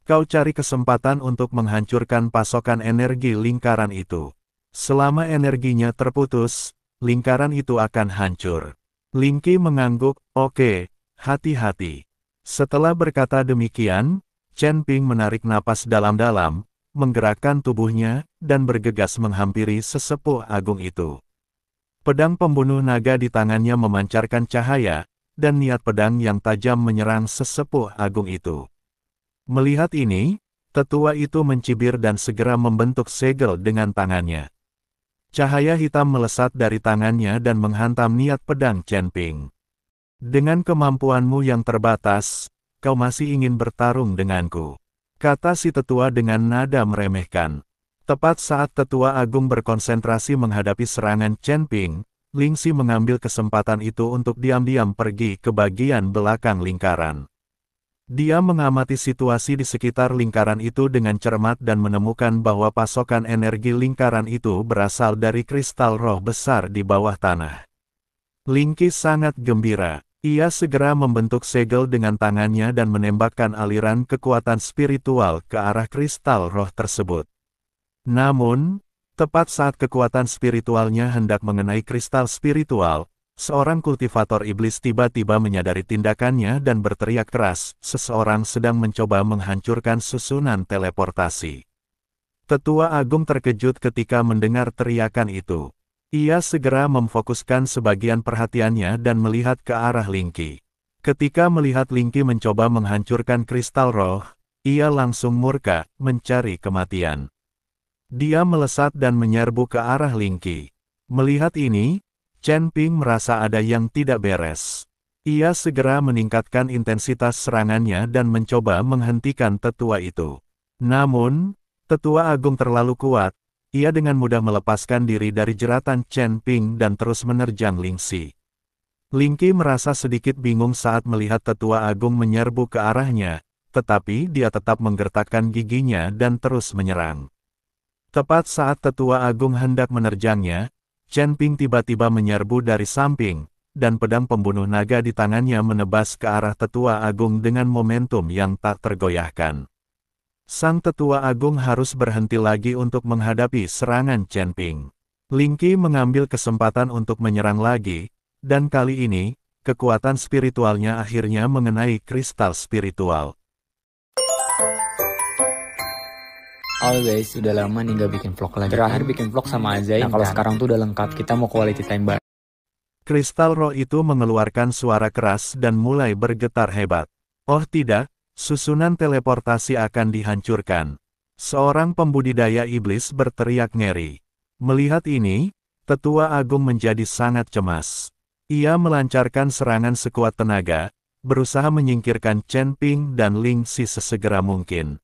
Kau cari kesempatan untuk menghancurkan pasokan energi lingkaran itu. Selama energinya terputus, lingkaran itu akan hancur. Ling Qi mengangguk, oke, hati-hati. Setelah berkata demikian, Chen Ping menarik napas dalam-dalam, menggerakkan tubuhnya, dan bergegas menghampiri sesepuh agung itu. Pedang pembunuh naga di tangannya memancarkan cahaya, dan niat pedang yang tajam menyerang sesepuh agung itu. Melihat ini, tetua itu mencibir dan segera membentuk segel dengan tangannya. Cahaya hitam melesat dari tangannya dan menghantam niat pedang Chen Ping. Dengan kemampuanmu yang terbatas, kau masih ingin bertarung denganku, kata si tetua dengan nada meremehkan. Tepat saat tetua agung berkonsentrasi menghadapi serangan Chen Ping, Ling Xi mengambil kesempatan itu untuk diam-diam pergi ke bagian belakang lingkaran. Dia mengamati situasi di sekitar lingkaran itu dengan cermat dan menemukan bahwa pasokan energi lingkaran itu berasal dari kristal roh besar di bawah tanah. Ling Qi sangat gembira. Ia segera membentuk segel dengan tangannya dan menembakkan aliran kekuatan spiritual ke arah kristal roh tersebut. Namun, tepat saat kekuatan spiritualnya hendak mengenai kristal spiritual, seorang kultivator iblis tiba-tiba menyadari tindakannya dan berteriak keras, seseorang sedang mencoba menghancurkan susunan teleportasi. Tetua Agung terkejut ketika mendengar teriakan itu. Ia segera memfokuskan sebagian perhatiannya dan melihat ke arah Ling Qi. Ketika melihat Ling Qi mencoba menghancurkan kristal roh, ia langsung murka, mencari kematian. Dia melesat dan menyerbu ke arah Ling Qi. Melihat ini, Chen Ping merasa ada yang tidak beres. Ia segera meningkatkan intensitas serangannya dan mencoba menghentikan tetua itu. Namun, tetua agung terlalu kuat. Ia dengan mudah melepaskan diri dari jeratan Chen Ping dan terus menerjang Ling Xi. Ling Qi merasa sedikit bingung saat melihat tetua agung menyerbu ke arahnya, tetapi dia tetap menggertakkan giginya dan terus menyerang. Tepat saat tetua agung hendak menerjangnya, Chen Ping tiba-tiba menyerbu dari samping, dan pedang pembunuh naga di tangannya menebas ke arah tetua agung dengan momentum yang tak tergoyahkan. Sang tetua agung harus berhenti lagi untuk menghadapi serangan Chen Ping. Ling Qi mengambil kesempatan untuk menyerang lagi, dan kali ini, kekuatan spiritualnya akhirnya mengenai kristal spiritual. Halo guys, udah lama nih gak bikin vlog lagi. Terakhir bikin vlog sama Azain. Nah kalau sekarang tuh udah lengkap, kita mau quality time bareng. Kristal roh itu mengeluarkan suara keras dan mulai bergetar hebat. Oh tidak, susunan teleportasi akan dihancurkan. Seorang pembudidaya iblis berteriak ngeri. Melihat ini, tetua agung menjadi sangat cemas. Ia melancarkan serangan sekuat tenaga, berusaha menyingkirkan Chen Ping dan Ling Xi sesegera mungkin.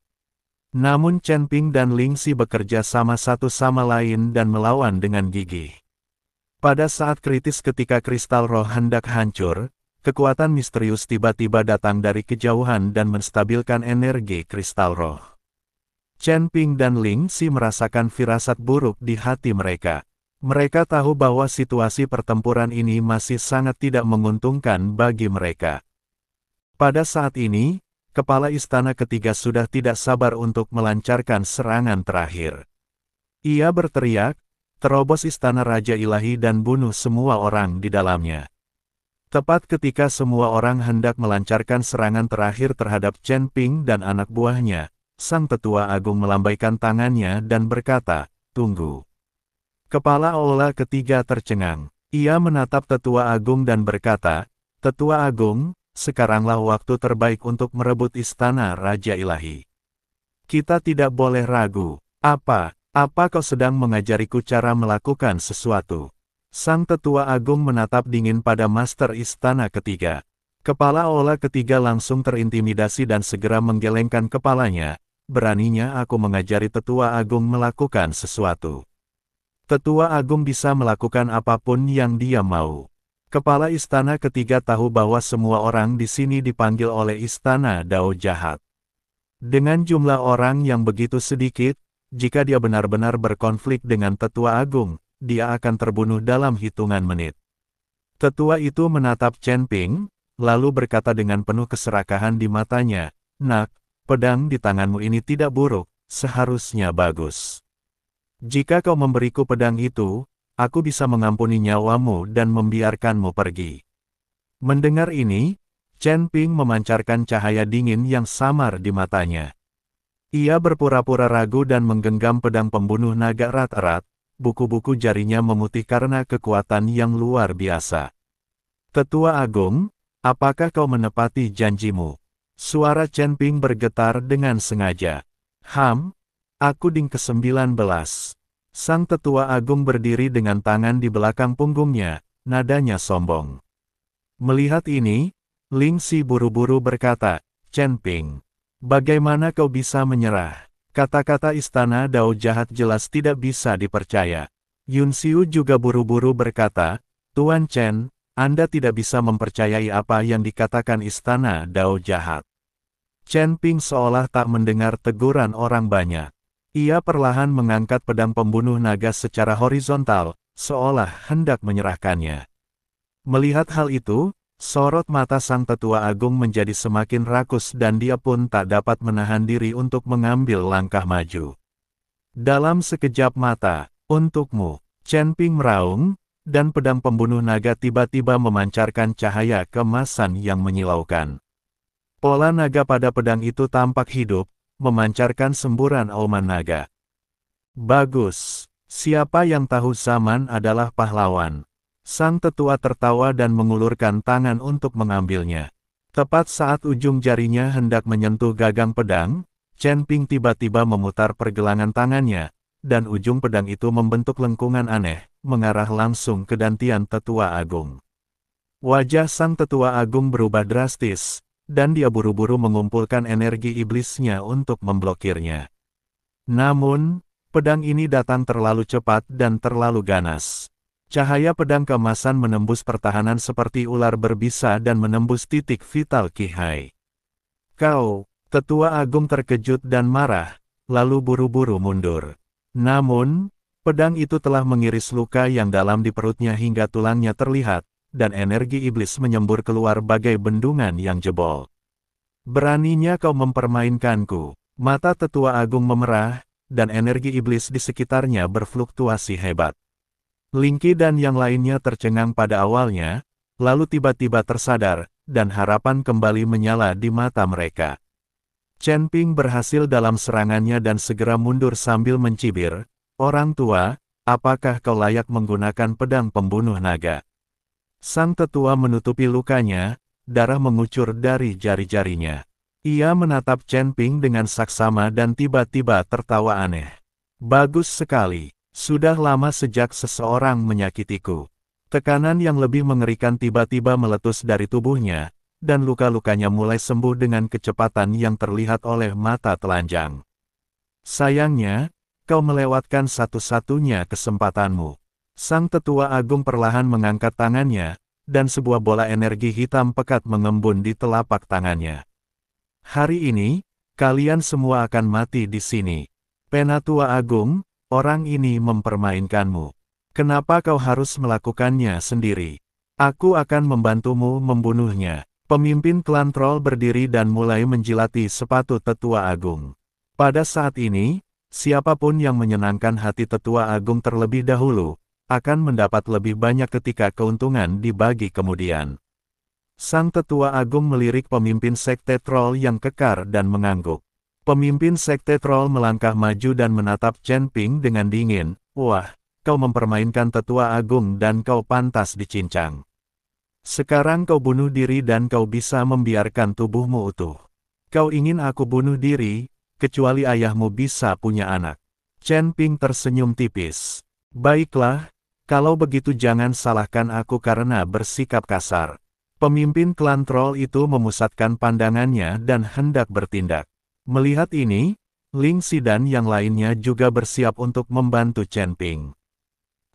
Namun Chen Ping dan Ling Xi bekerja sama satu sama lain dan melawan dengan gigih. Pada saat kritis ketika kristal roh hendak hancur, kekuatan misterius tiba-tiba datang dari kejauhan dan menstabilkan energi kristal roh. Chen Ping dan Ling Xi merasakan firasat buruk di hati mereka. Mereka tahu bahwa situasi pertempuran ini masih sangat tidak menguntungkan bagi mereka. Pada saat ini, Kepala Istana Ketiga sudah tidak sabar untuk melancarkan serangan terakhir. Ia berteriak, terobos Istana Raja Ilahi dan bunuh semua orang di dalamnya. Tepat ketika semua orang hendak melancarkan serangan terakhir terhadap Chen Ping dan anak buahnya, sang tetua agung melambaikan tangannya dan berkata, tunggu. Kepala aula ketiga tercengang. Ia menatap Tetua Agung dan berkata, "Tetua Agung, sekaranglah waktu terbaik untuk merebut istana Raja Ilahi. Kita tidak boleh ragu. Apa kau sedang mengajariku cara melakukan sesuatu?" Sang Tetua Agung menatap dingin pada Master Istana Ketiga. Kepala aula ketiga langsung terintimidasi dan segera menggelengkan kepalanya. "Beraninya aku mengajari Tetua Agung melakukan sesuatu. Tetua Agung bisa melakukan apapun yang dia mau." Kepala Istana Ketiga tahu bahwa semua orang di sini dipanggil oleh Istana Dao Jahat. Dengan jumlah orang yang begitu sedikit, jika dia benar-benar berkonflik dengan Tetua Agung, dia akan terbunuh dalam hitungan menit. Tetua itu menatap Chen Ping, lalu berkata dengan penuh keserakahan di matanya, "Nak, pedang di tanganmu ini tidak buruk, seharusnya bagus. Jika kau memberiku pedang itu, aku bisa mengampuni nyawamu dan membiarkanmu pergi." Mendengar ini, Chen Ping memancarkan cahaya dingin yang samar di matanya. Ia berpura-pura ragu dan menggenggam pedang pembunuh naga erat-erat, buku-buku jarinya memutih karena kekuatan yang luar biasa. "Tetua Agung, apakah kau menepati janjimu?" Suara Chen Ping bergetar dengan sengaja. Aku Ding ke-19. Sang Tetua Agung berdiri dengan tangan di belakang punggungnya, nadanya sombong. Melihat ini, Ling Si buru-buru berkata, "Chen Ping, bagaimana kau bisa menyerah? Kata-kata Istana Dao Jahat jelas tidak bisa dipercaya." Yun Xiu juga buru-buru berkata, "Tuan Chen, Anda tidak bisa mempercayai apa yang dikatakan Istana Dao Jahat." Chen Ping seolah tak mendengar teguran orang banyak. Ia perlahan mengangkat pedang pembunuh naga secara horizontal, seolah hendak menyerahkannya. Melihat hal itu, sorot mata Sang Tetua Agung menjadi semakin rakus dan dia pun tak dapat menahan diri untuk mengambil langkah maju. Dalam sekejap mata, "Untukmu," Chen Ping meraung, dan pedang pembunuh naga tiba-tiba memancarkan cahaya keemasan yang menyilaukan. Pola naga pada pedang itu tampak hidup, memancarkan semburan auman naga. "Bagus. Siapa yang tahu zaman adalah pahlawan." Sang Tetua tertawa dan mengulurkan tangan untuk mengambilnya. Tepat saat ujung jarinya hendak menyentuh gagang pedang, Chen Ping tiba-tiba memutar pergelangan tangannya, dan ujung pedang itu membentuk lengkungan aneh, mengarah langsung ke dantian Tetua Agung. Wajah Sang Tetua Agung berubah drastis, dan dia buru-buru mengumpulkan energi iblisnya untuk memblokirnya. Namun, pedang ini datang terlalu cepat dan terlalu ganas. Cahaya pedang keemasan menembus pertahanan seperti ular berbisa dan menembus titik vital Qi Hai. "Kau," Tetua Agung terkejut dan marah, lalu buru-buru mundur. Namun, pedang itu telah mengiris luka yang dalam di perutnya hingga tulangnya terlihat, dan energi iblis menyembur keluar bagai bendungan yang jebol. "Beraninya kau mempermainkanku." Mata Tetua Agung memerah, dan energi iblis di sekitarnya berfluktuasi hebat. Ling Qi dan yang lainnya tercengang pada awalnya, lalu tiba-tiba tersadar, dan harapan kembali menyala di mata mereka. Chen Ping berhasil dalam serangannya dan segera mundur sambil mencibir, "Orang tua, apakah kau layak menggunakan pedang pembunuh naga?" Sang Tetua menutupi lukanya, darah mengucur dari jari-jarinya. Ia menatap Chen Ping dengan saksama dan tiba-tiba tertawa aneh. "Bagus sekali. Sudah lama sejak seseorang menyakitiku." Tekanan yang lebih mengerikan tiba-tiba meletus dari tubuhnya, dan luka-lukanya mulai sembuh dengan kecepatan yang terlihat oleh mata telanjang. "Sayangnya, kau melewatkan satu-satunya kesempatanmu." Sang Tetua Agung perlahan mengangkat tangannya, dan sebuah bola energi hitam pekat mengembun di telapak tangannya. "Hari ini, kalian semua akan mati di sini. Penatua Agung, orang ini mempermainkanmu. Kenapa kau harus melakukannya sendiri? Aku akan membantumu membunuhnya." Pemimpin klan troll berdiri dan mulai menjilati sepatu Tetua Agung. Pada saat ini, siapapun yang menyenangkan hati Tetua Agung terlebih dahulu, akan mendapat lebih banyak ketika keuntungan dibagi kemudian. Sang Tetua Agung melirik pemimpin Sekte Troll yang kekar dan mengangguk. Pemimpin Sekte Troll melangkah maju dan menatap Chen Ping dengan dingin. "Wah, kau mempermainkan tetua agung dan kau pantas dicincang. Sekarang kau bunuh diri dan kau bisa membiarkan tubuhmu utuh. Kau ingin aku bunuh diri, kecuali ayahmu bisa punya anak. Chen Ping tersenyum tipis. Baiklah, kalau begitu jangan salahkan aku karena bersikap kasar. Pemimpin klan troll itu memusatkan pandangannya dan hendak bertindak. Melihat ini, Ling Xi dan yang lainnya juga bersiap untuk membantu Chen Ping.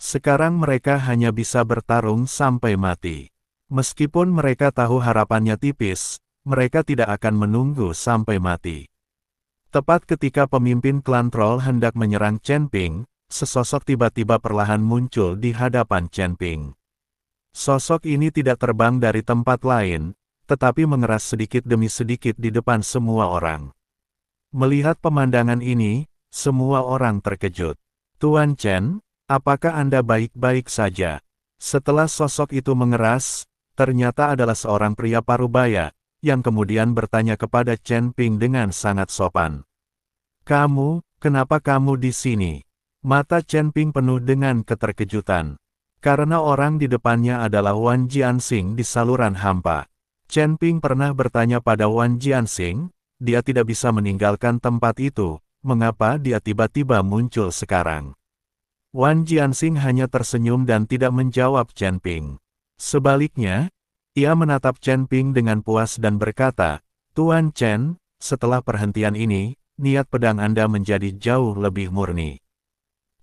Sekarang mereka hanya bisa bertarung sampai mati. Meskipun mereka tahu harapannya tipis, mereka tidak akan menunggu sampai mati. Tepat ketika pemimpin klan troll hendak menyerang Chen Ping, sesosok tiba-tiba perlahan muncul di hadapan Chen Ping. Sosok ini tidak terbang dari tempat lain, tetapi mengeras sedikit demi sedikit di depan semua orang. Melihat pemandangan ini, semua orang terkejut. Tuan Chen, apakah Anda baik-baik saja? Setelah sosok itu mengeras, ternyata adalah seorang pria parubaya, yang kemudian bertanya kepada Chen Ping dengan sangat sopan. Kenapa kamu di sini? Mata Chen Ping penuh dengan keterkejutan. Karena orang di depannya adalah Wan Jianxing di saluran hampa. Chen Ping pernah bertanya pada Wan Jianxing, dia tidak bisa meninggalkan tempat itu, mengapa dia tiba-tiba muncul sekarang? Wan Jianxing hanya tersenyum dan tidak menjawab Chen Ping. Sebaliknya, ia menatap Chen Ping dengan puas dan berkata, Tuan Chen, setelah perhentian ini, niat pedang Anda menjadi jauh lebih murni.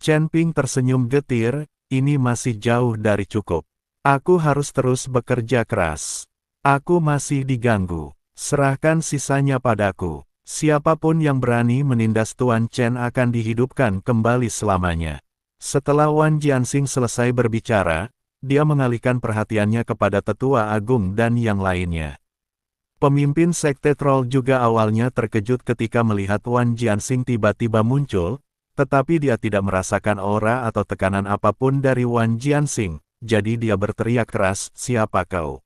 Chen Ping tersenyum getir, ini masih jauh dari cukup. Aku harus terus bekerja keras. Aku masih diganggu. Serahkan sisanya padaku. Siapapun yang berani menindas Tuan Chen akan dihidupkan kembali selamanya. Setelah Wan Jianxing selesai berbicara, dia mengalihkan perhatiannya kepada tetua agung dan yang lainnya. Pemimpin sekte troll juga awalnya terkejut ketika melihat Wan Jianxing tiba-tiba muncul, tetapi dia tidak merasakan aura atau tekanan apapun dari Wan Jianxing, jadi dia berteriak keras, siapa kau?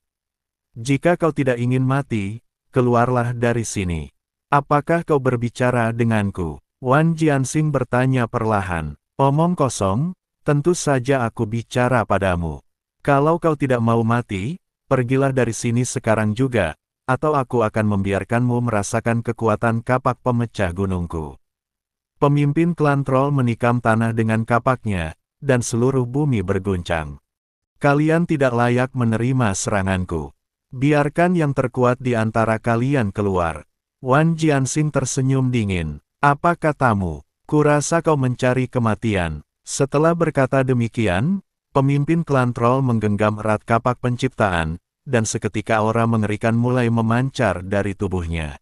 Jika kau tidak ingin mati, keluarlah dari sini. Apakah kau berbicara denganku? Wan Jianxing bertanya perlahan. Omong kosong, tentu saja aku bicara padamu. Kalau kau tidak mau mati, pergilah dari sini sekarang juga, atau aku akan membiarkanmu merasakan kekuatan kapak pemecah gunungku. Pemimpin klan troll menikam tanah dengan kapaknya, dan seluruh bumi berguncang. Kalian tidak layak menerima seranganku. Biarkan yang terkuat di antara kalian keluar. Wan Jianxing tersenyum dingin. Apa katamu? Kurasa kau mencari kematian. Setelah berkata demikian, pemimpin klan troll menggenggam erat kapak penciptaan, dan seketika aura mengerikan mulai memancar dari tubuhnya.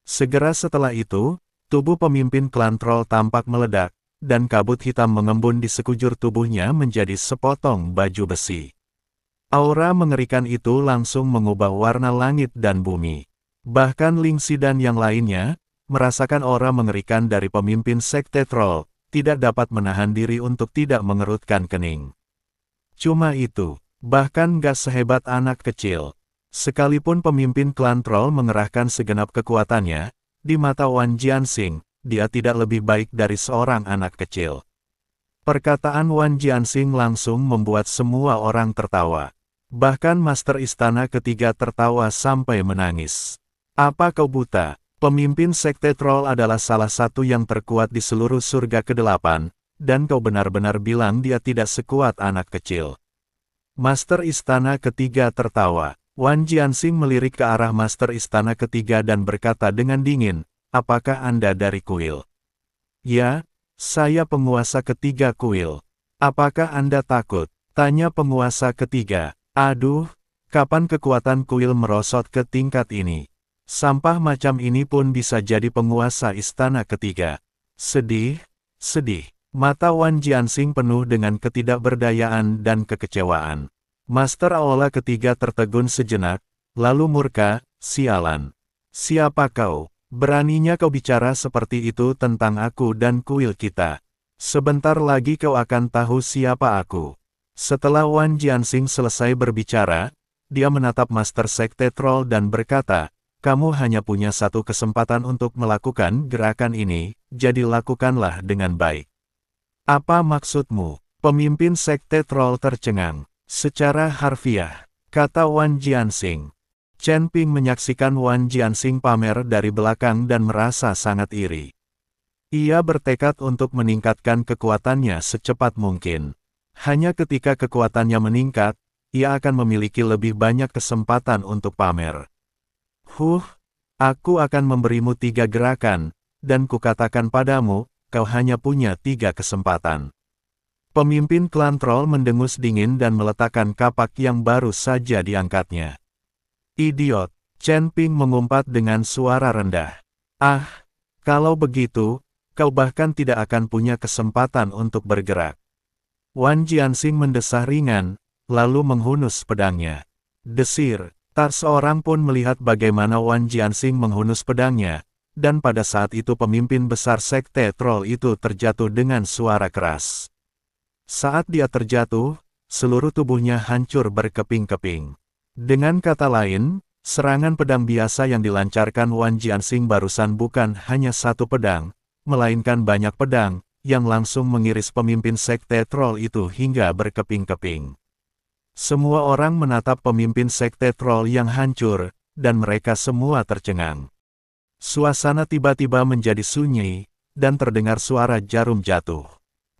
Segera setelah itu, tubuh pemimpin klan troll tampak meledak, dan kabut hitam mengembun di sekujur tubuhnya menjadi sepotong baju besi. Aura mengerikan itu langsung mengubah warna langit dan bumi. Bahkan Ling Xi dan yang lainnya, merasakan aura mengerikan dari pemimpin sekte troll, tidak dapat menahan diri untuk tidak mengerutkan kening. Cuma itu, bahkan gak sehebat anak kecil. Sekalipun pemimpin klan troll mengerahkan segenap kekuatannya, di mata Wan Jianxing, dia tidak lebih baik dari seorang anak kecil. Perkataan Wan Jianxing langsung membuat semua orang tertawa. Bahkan Master Istana Ketiga tertawa sampai menangis. Apa kau buta? Pemimpin sekte troll adalah salah satu yang terkuat di seluruh surga ke-8, dan kau benar-benar bilang dia tidak sekuat anak kecil. Master Istana Ketiga tertawa. Wan Jianxing melirik ke arah Master Istana Ketiga dan berkata dengan dingin, apakah Anda dari kuil? Ya, saya penguasa ketiga kuil. Apakah Anda takut? Tanya penguasa ketiga. Aduh, kapan kekuatan kuil merosot ke tingkat ini? Sampah macam ini pun bisa jadi penguasa Istana Ketiga. Sedih, sedih. Mata Wan Jianxing penuh dengan ketidakberdayaan dan kekecewaan. Master Aula Ketiga tertegun sejenak, lalu murka, sialan. Siapa kau? Beraninya kau bicara seperti itu tentang aku dan kuil kita. Sebentar lagi kau akan tahu siapa aku. Setelah Wan Jianxing selesai berbicara, dia menatap Master Sekte Troll dan berkata, kamu hanya punya satu kesempatan untuk melakukan gerakan ini, jadi lakukanlah dengan baik. Apa maksudmu? Pemimpin sekte troll tercengang. Secara harfiah, kata Wan Jianxing. Chen Ping menyaksikan Wan Jianxing pamer dari belakang dan merasa sangat iri. Ia bertekad untuk meningkatkan kekuatannya secepat mungkin. Hanya ketika kekuatannya meningkat, ia akan memiliki lebih banyak kesempatan untuk pamer. Aku akan memberimu 3 gerakan, dan kukatakan padamu, kau hanya punya 3 kesempatan. Pemimpin klan troll mendengus dingin dan meletakkan kapak yang baru saja diangkatnya. Idiot, Chen Ping mengumpat dengan suara rendah. Kalau begitu, kau bahkan tidak akan punya kesempatan untuk bergerak. Wan Jianxing mendesah ringan, lalu menghunus pedangnya. Desir, tak seorang pun melihat bagaimana Wan Jianxing menghunus pedangnya, dan pada saat itu pemimpin besar sekte troll itu terjatuh dengan suara keras. Saat dia terjatuh, seluruh tubuhnya hancur berkeping-keping. Dengan kata lain, serangan pedang biasa yang dilancarkan Wan Jianxing barusan bukan hanya satu pedang, melainkan banyak pedang, yang langsung mengiris pemimpin sekte troll itu hingga berkeping-keping. Semua orang menatap pemimpin sekte troll yang hancur, dan mereka semua tercengang. Suasana tiba-tiba menjadi sunyi, dan terdengar suara jarum jatuh.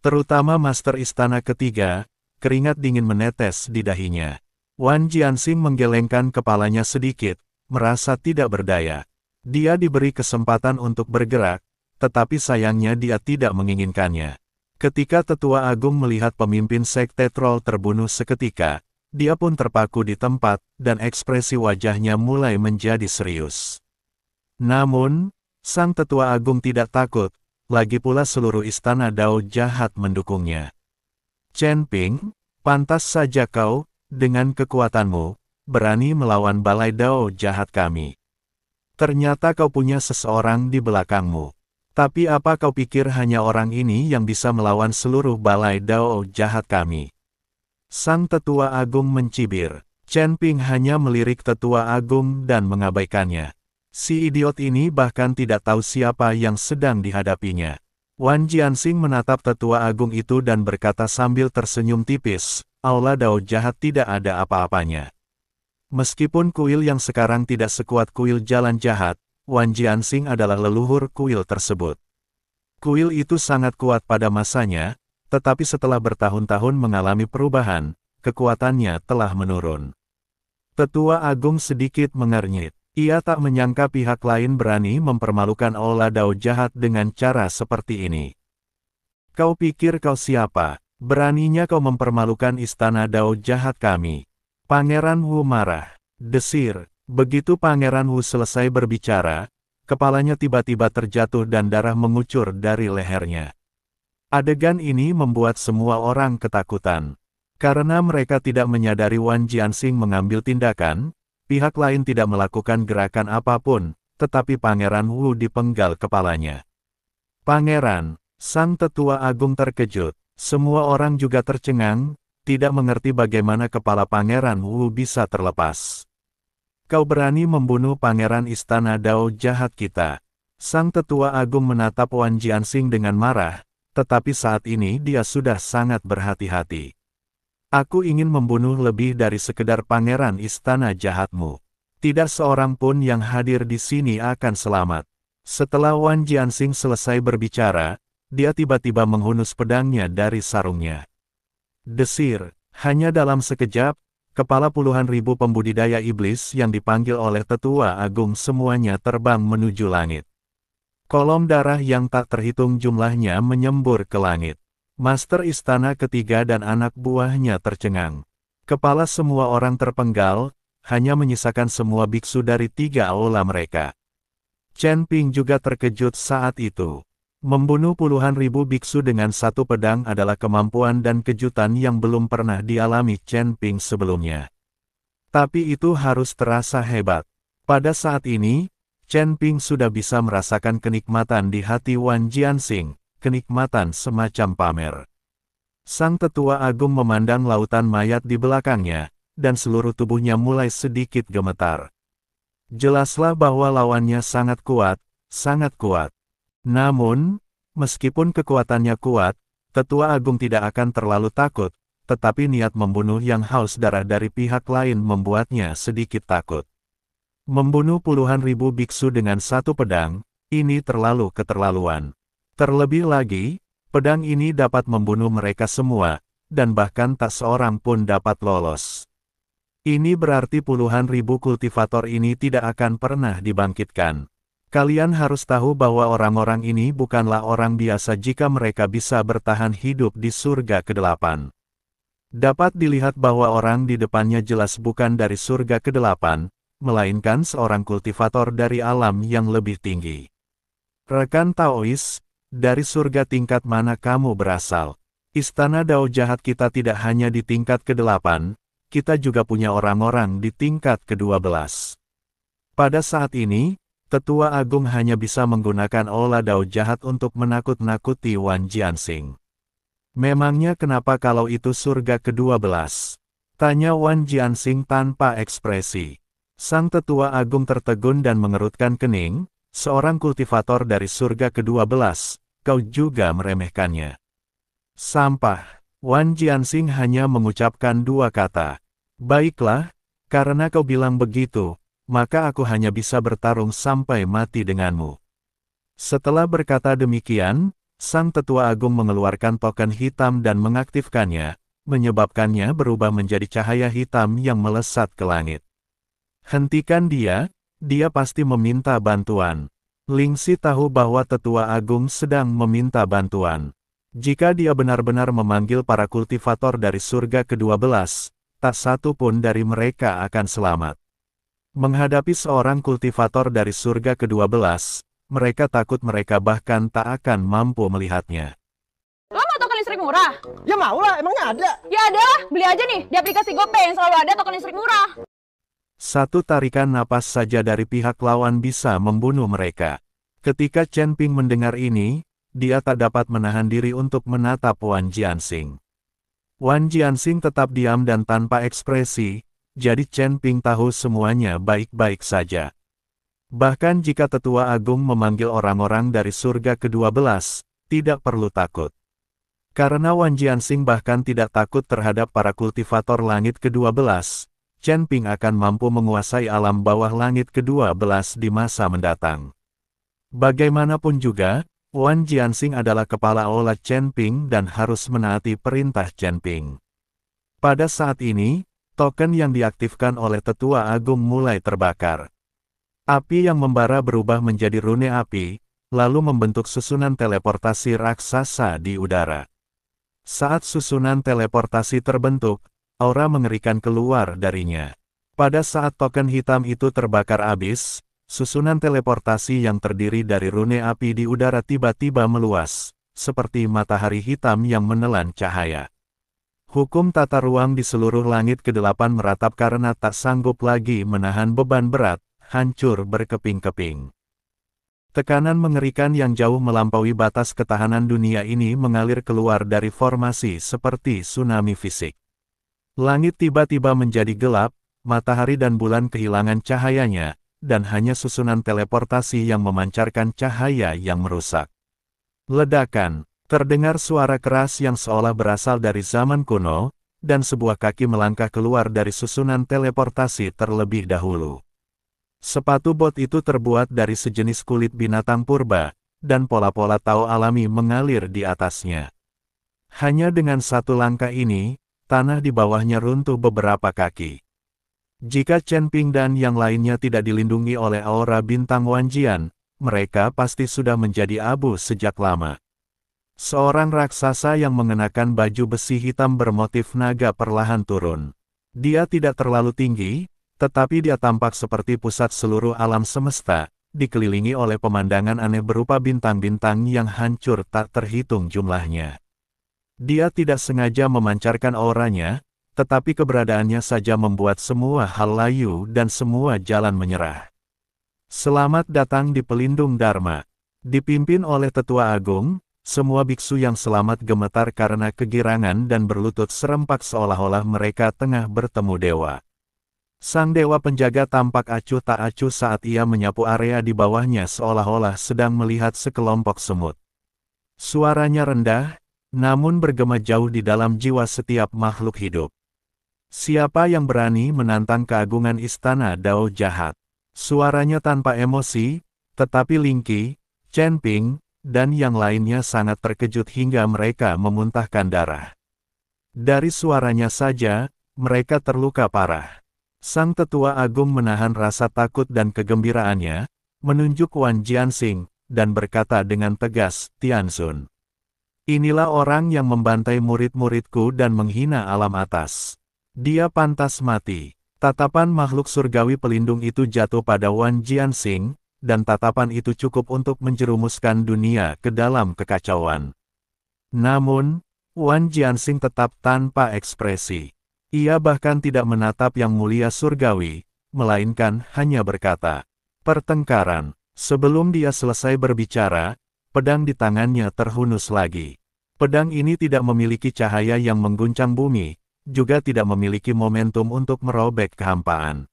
Terutama Master Istana Ketiga, keringat dingin menetes di dahinya. Wan Jianxing menggelengkan kepalanya sedikit, merasa tidak berdaya. Dia diberi kesempatan untuk bergerak, tetapi sayangnya dia tidak menginginkannya. Ketika Tetua Agung melihat pemimpin sekte troll terbunuh seketika, dia pun terpaku di tempat, dan ekspresi wajahnya mulai menjadi serius. Namun, sang Tetua Agung tidak takut. Lagi pula seluruh istana Dao jahat mendukungnya. Chen Ping, pantas saja kau, dengan kekuatanmu, berani melawan balai Dao jahat kami. Ternyata kau punya seseorang di belakangmu. Tapi apa kau pikir hanya orang ini yang bisa melawan seluruh balai Dao jahat kami? Sang Tetua Agung mencibir. Chen Ping hanya melirik Tetua Agung dan mengabaikannya. Si idiot ini bahkan tidak tahu siapa yang sedang dihadapinya. Wan Jianxing menatap Tetua Agung itu dan berkata sambil tersenyum tipis, Aula Dao jahat tidak ada apa-apanya. Meskipun kuil yang sekarang tidak sekuat kuil jalan jahat, Wan Jianxing adalah leluhur kuil tersebut. Kuil itu sangat kuat pada masanya, tetapi setelah bertahun-tahun mengalami perubahan, kekuatannya telah menurun. Tetua Agung sedikit mengernyit. Ia tak menyangka pihak lain berani mempermalukan Aula Dao jahat dengan cara seperti ini. Kau pikir kau siapa? Beraninya kau mempermalukan istana Dao jahat kami. Pangeran Wu marah. Desir. Begitu Pangeran Wu selesai berbicara, kepalanya tiba-tiba terjatuh dan darah mengucur dari lehernya. Adegan ini membuat semua orang ketakutan. Karena mereka tidak menyadari Wan Jianxing mengambil tindakan, pihak lain tidak melakukan gerakan apapun, tetapi Pangeran Wu dipenggal kepalanya. Pangeran, sang Tetua Agung terkejut. Semua orang juga tercengang, tidak mengerti bagaimana kepala Pangeran Wu bisa terlepas. Kau berani membunuh Pangeran Istana Dao jahat kita. Sang Tetua Agung menatap Wan Jianxing dengan marah, tetapi saat ini dia sudah sangat berhati-hati. Aku ingin membunuh lebih dari sekedar pangeran istana jahatmu. Tidak seorang pun yang hadir di sini akan selamat. Setelah Wan Jianxing selesai berbicara, dia tiba-tiba menghunus pedangnya dari sarungnya. Desir, hanya dalam sekejap, kepala puluhan ribu pembudidaya iblis yang dipanggil oleh Tetua Agung semuanya terbang menuju langit. Kolom darah yang tak terhitung jumlahnya menyembur ke langit. Master Istana Ketiga dan anak buahnya tercengang. Kepala semua orang terpenggal, hanya menyisakan semua biksu dari 3 aula mereka. Chen Ping juga terkejut saat itu. Membunuh puluhan ribu biksu dengan satu pedang adalah kemampuan dan kejutan yang belum pernah dialami Chen Ping sebelumnya. Tapi itu harus terasa hebat. Pada saat ini, Chen Ping sudah bisa merasakan kenikmatan di hati Wan Jianxing. Kenikmatan semacam pamer. Sang Tetua Agung memandang lautan mayat di belakangnya, dan seluruh tubuhnya mulai sedikit gemetar. Jelaslah bahwa lawannya sangat kuat, sangat kuat. Namun, meskipun kekuatannya kuat, Tetua Agung tidak akan terlalu takut, tetapi niat membunuh yang haus darah dari pihak lain membuatnya sedikit takut. Membunuh puluhan ribu biksu dengan satu pedang, ini terlalu keterlaluan. Terlebih lagi, pedang ini dapat membunuh mereka semua, dan bahkan tak seorang pun dapat lolos. Ini berarti puluhan ribu kultivator ini tidak akan pernah dibangkitkan. Kalian harus tahu bahwa orang-orang ini bukanlah orang biasa jika mereka bisa bertahan hidup di surga ke-8. Dapat dilihat bahwa orang di depannya jelas bukan dari surga ke-8, melainkan seorang kultivator dari alam yang lebih tinggi. Rekan Taois, dari surga tingkat mana kamu berasal? Istana Dao jahat kita tidak hanya di tingkat ke-8, kita juga punya orang-orang di tingkat ke-12. Pada saat ini, Tetua Agung hanya bisa menggunakan aula Dao jahat untuk menakut-nakuti Wan Jianxing. Memangnya kenapa kalau itu surga ke-12? Tanya Wan Jianxing tanpa ekspresi. Sang Tetua Agung tertegun dan mengerutkan kening, seorang kultivator dari surga ke-12, kau juga meremehkannya. Sampah. Wan Jianxing hanya mengucapkan dua kata. Baiklah, karena kau bilang begitu, maka aku hanya bisa bertarung sampai mati denganmu. Setelah berkata demikian, Sang Tetua Agung mengeluarkan token hitam dan mengaktifkannya, menyebabkannya berubah menjadi cahaya hitam yang melesat ke langit. Hentikan dia pasti meminta bantuan. Lingxi tahu bahwa Tetua Agung sedang meminta bantuan. Jika dia benar-benar memanggil para kultivator dari surga ke-12, tak satu pun dari mereka akan selamat. Menghadapi seorang kultivator dari surga ke-12, mereka takut mereka bahkan tak akan mampu melihatnya. Lo mau token listrik murah? Ya mau lah, emangnya ada? Ya ada lah, beli aja nih di aplikasi GoPay yang selalu ada token listrik murah. Satu tarikan napas saja dari pihak lawan bisa membunuh mereka. Ketika Chen Ping mendengar ini, dia tak dapat menahan diri untuk menatap Wan Jianxing. Wan Jianxing tetap diam dan tanpa ekspresi, jadi Chen Ping tahu semuanya baik-baik saja. Bahkan jika Tetua Agung memanggil orang-orang dari surga ke-12, tidak perlu takut. Karena Wan Jianxing bahkan tidak takut terhadap para kultivator langit ke-12, Chen Ping akan mampu menguasai alam bawah langit ke-12 di masa mendatang. Bagaimanapun juga, Wan Jianxing adalah kepala aula Chen Ping dan harus menaati perintah Chen Ping. Pada saat ini, token yang diaktifkan oleh Tetua Agung mulai terbakar. Api yang membara berubah menjadi rune api, lalu membentuk susunan teleportasi raksasa di udara. Saat susunan teleportasi terbentuk, aura mengerikan keluar darinya. Pada saat token hitam itu terbakar habis, susunan teleportasi yang terdiri dari rune api di udara tiba-tiba meluas, seperti matahari hitam yang menelan cahaya. Hukum tata ruang di seluruh langit ke-8 meratap karena tak sanggup lagi menahan beban berat, hancur berkeping-keping. Tekanan mengerikan yang jauh melampaui batas ketahanan dunia ini mengalir keluar dari formasi seperti tsunami fisik. Langit tiba-tiba menjadi gelap, matahari dan bulan kehilangan cahayanya, dan hanya susunan teleportasi yang memancarkan cahaya yang merusak. Ledakan, terdengar suara keras yang seolah berasal dari zaman kuno, dan sebuah kaki melangkah keluar dari susunan teleportasi terlebih dahulu. Sepatu bot itu terbuat dari sejenis kulit binatang purba, dan pola-pola Tao alami mengalir di atasnya. Hanya dengan satu langkah ini, tanah di bawahnya runtuh beberapa kaki. Jika Chen Ping dan yang lainnya tidak dilindungi oleh aura bintang Wan Jian, mereka pasti sudah menjadi abu sejak lama. Seorang raksasa yang mengenakan baju besi hitam bermotif naga perlahan turun. Dia tidak terlalu tinggi, tetapi dia tampak seperti pusat seluruh alam semesta, dikelilingi oleh pemandangan aneh berupa bintang-bintang yang hancur tak terhitung jumlahnya. Dia tidak sengaja memancarkan auranya, tetapi keberadaannya saja membuat semua hal layu dan semua jalan menyerah. Selamat datang di Pelindung Dharma. Dipimpin oleh Tetua Agung, semua biksu yang selamat gemetar karena kegirangan dan berlutut serempak seolah-olah mereka tengah bertemu dewa. Sang dewa penjaga tampak acuh tak acuh saat ia menyapu area di bawahnya seolah-olah sedang melihat sekelompok semut. Suaranya rendah, namun bergema jauh di dalam jiwa setiap makhluk hidup. Siapa yang berani menantang keagungan istana Dao jahat? Suaranya tanpa emosi, tetapi Lingqi, Chen Ping, dan yang lainnya sangat terkejut hingga mereka memuntahkan darah. Dari suaranya saja, mereka terluka parah. Sang tetua agung menahan rasa takut dan kegembiraannya, menunjuk Wan Jianxing, dan berkata dengan tegas, Tianxun. Inilah orang yang membantai murid-muridku dan menghina alam atas. Dia pantas mati. Tatapan makhluk surgawi pelindung itu jatuh pada Wan Jianxing, dan tatapan itu cukup untuk menjerumuskan dunia ke dalam kekacauan. Namun, Wan Jianxing tetap tanpa ekspresi. Ia bahkan tidak menatap yang mulia surgawi, melainkan hanya berkata, pertengkaran. Sebelum dia selesai berbicara, pedang di tangannya terhunus lagi. Pedang ini tidak memiliki cahaya yang mengguncang bumi, juga tidak memiliki momentum untuk merobek kehampaan.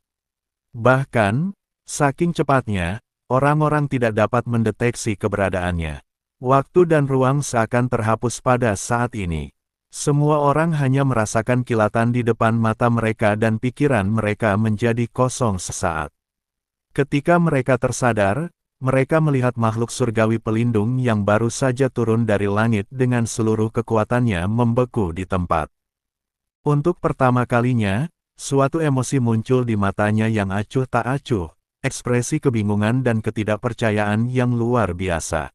Bahkan, saking cepatnya, orang-orang tidak dapat mendeteksi keberadaannya. Waktu dan ruang seakan terhapus pada saat ini. Semua orang hanya merasakan kilatan di depan mata mereka dan pikiran mereka menjadi kosong sesaat. Ketika mereka tersadar, mereka melihat makhluk surgawi pelindung yang baru saja turun dari langit dengan seluruh kekuatannya membeku di tempat. Untuk pertama kalinya, suatu emosi muncul di matanya yang acuh tak acuh, ekspresi kebingungan dan ketidakpercayaan yang luar biasa.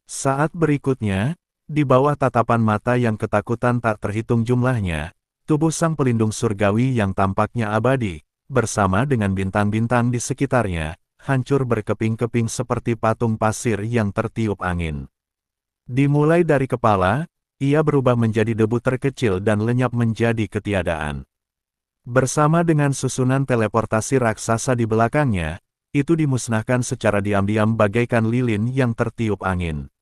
Saat berikutnya, di bawah tatapan mata yang ketakutan tak terhitung jumlahnya, tubuh sang pelindung surgawi yang tampaknya abadi, bersama dengan bintang-bintang di sekitarnya, hancur berkeping-keping seperti patung pasir yang tertiup angin. Dimulai dari kepala, ia berubah menjadi debu terkecil dan lenyap menjadi ketiadaan. Bersama dengan susunan teleportasi raksasa di belakangnya, itu dimusnahkan secara diam-diam bagaikan lilin yang tertiup angin.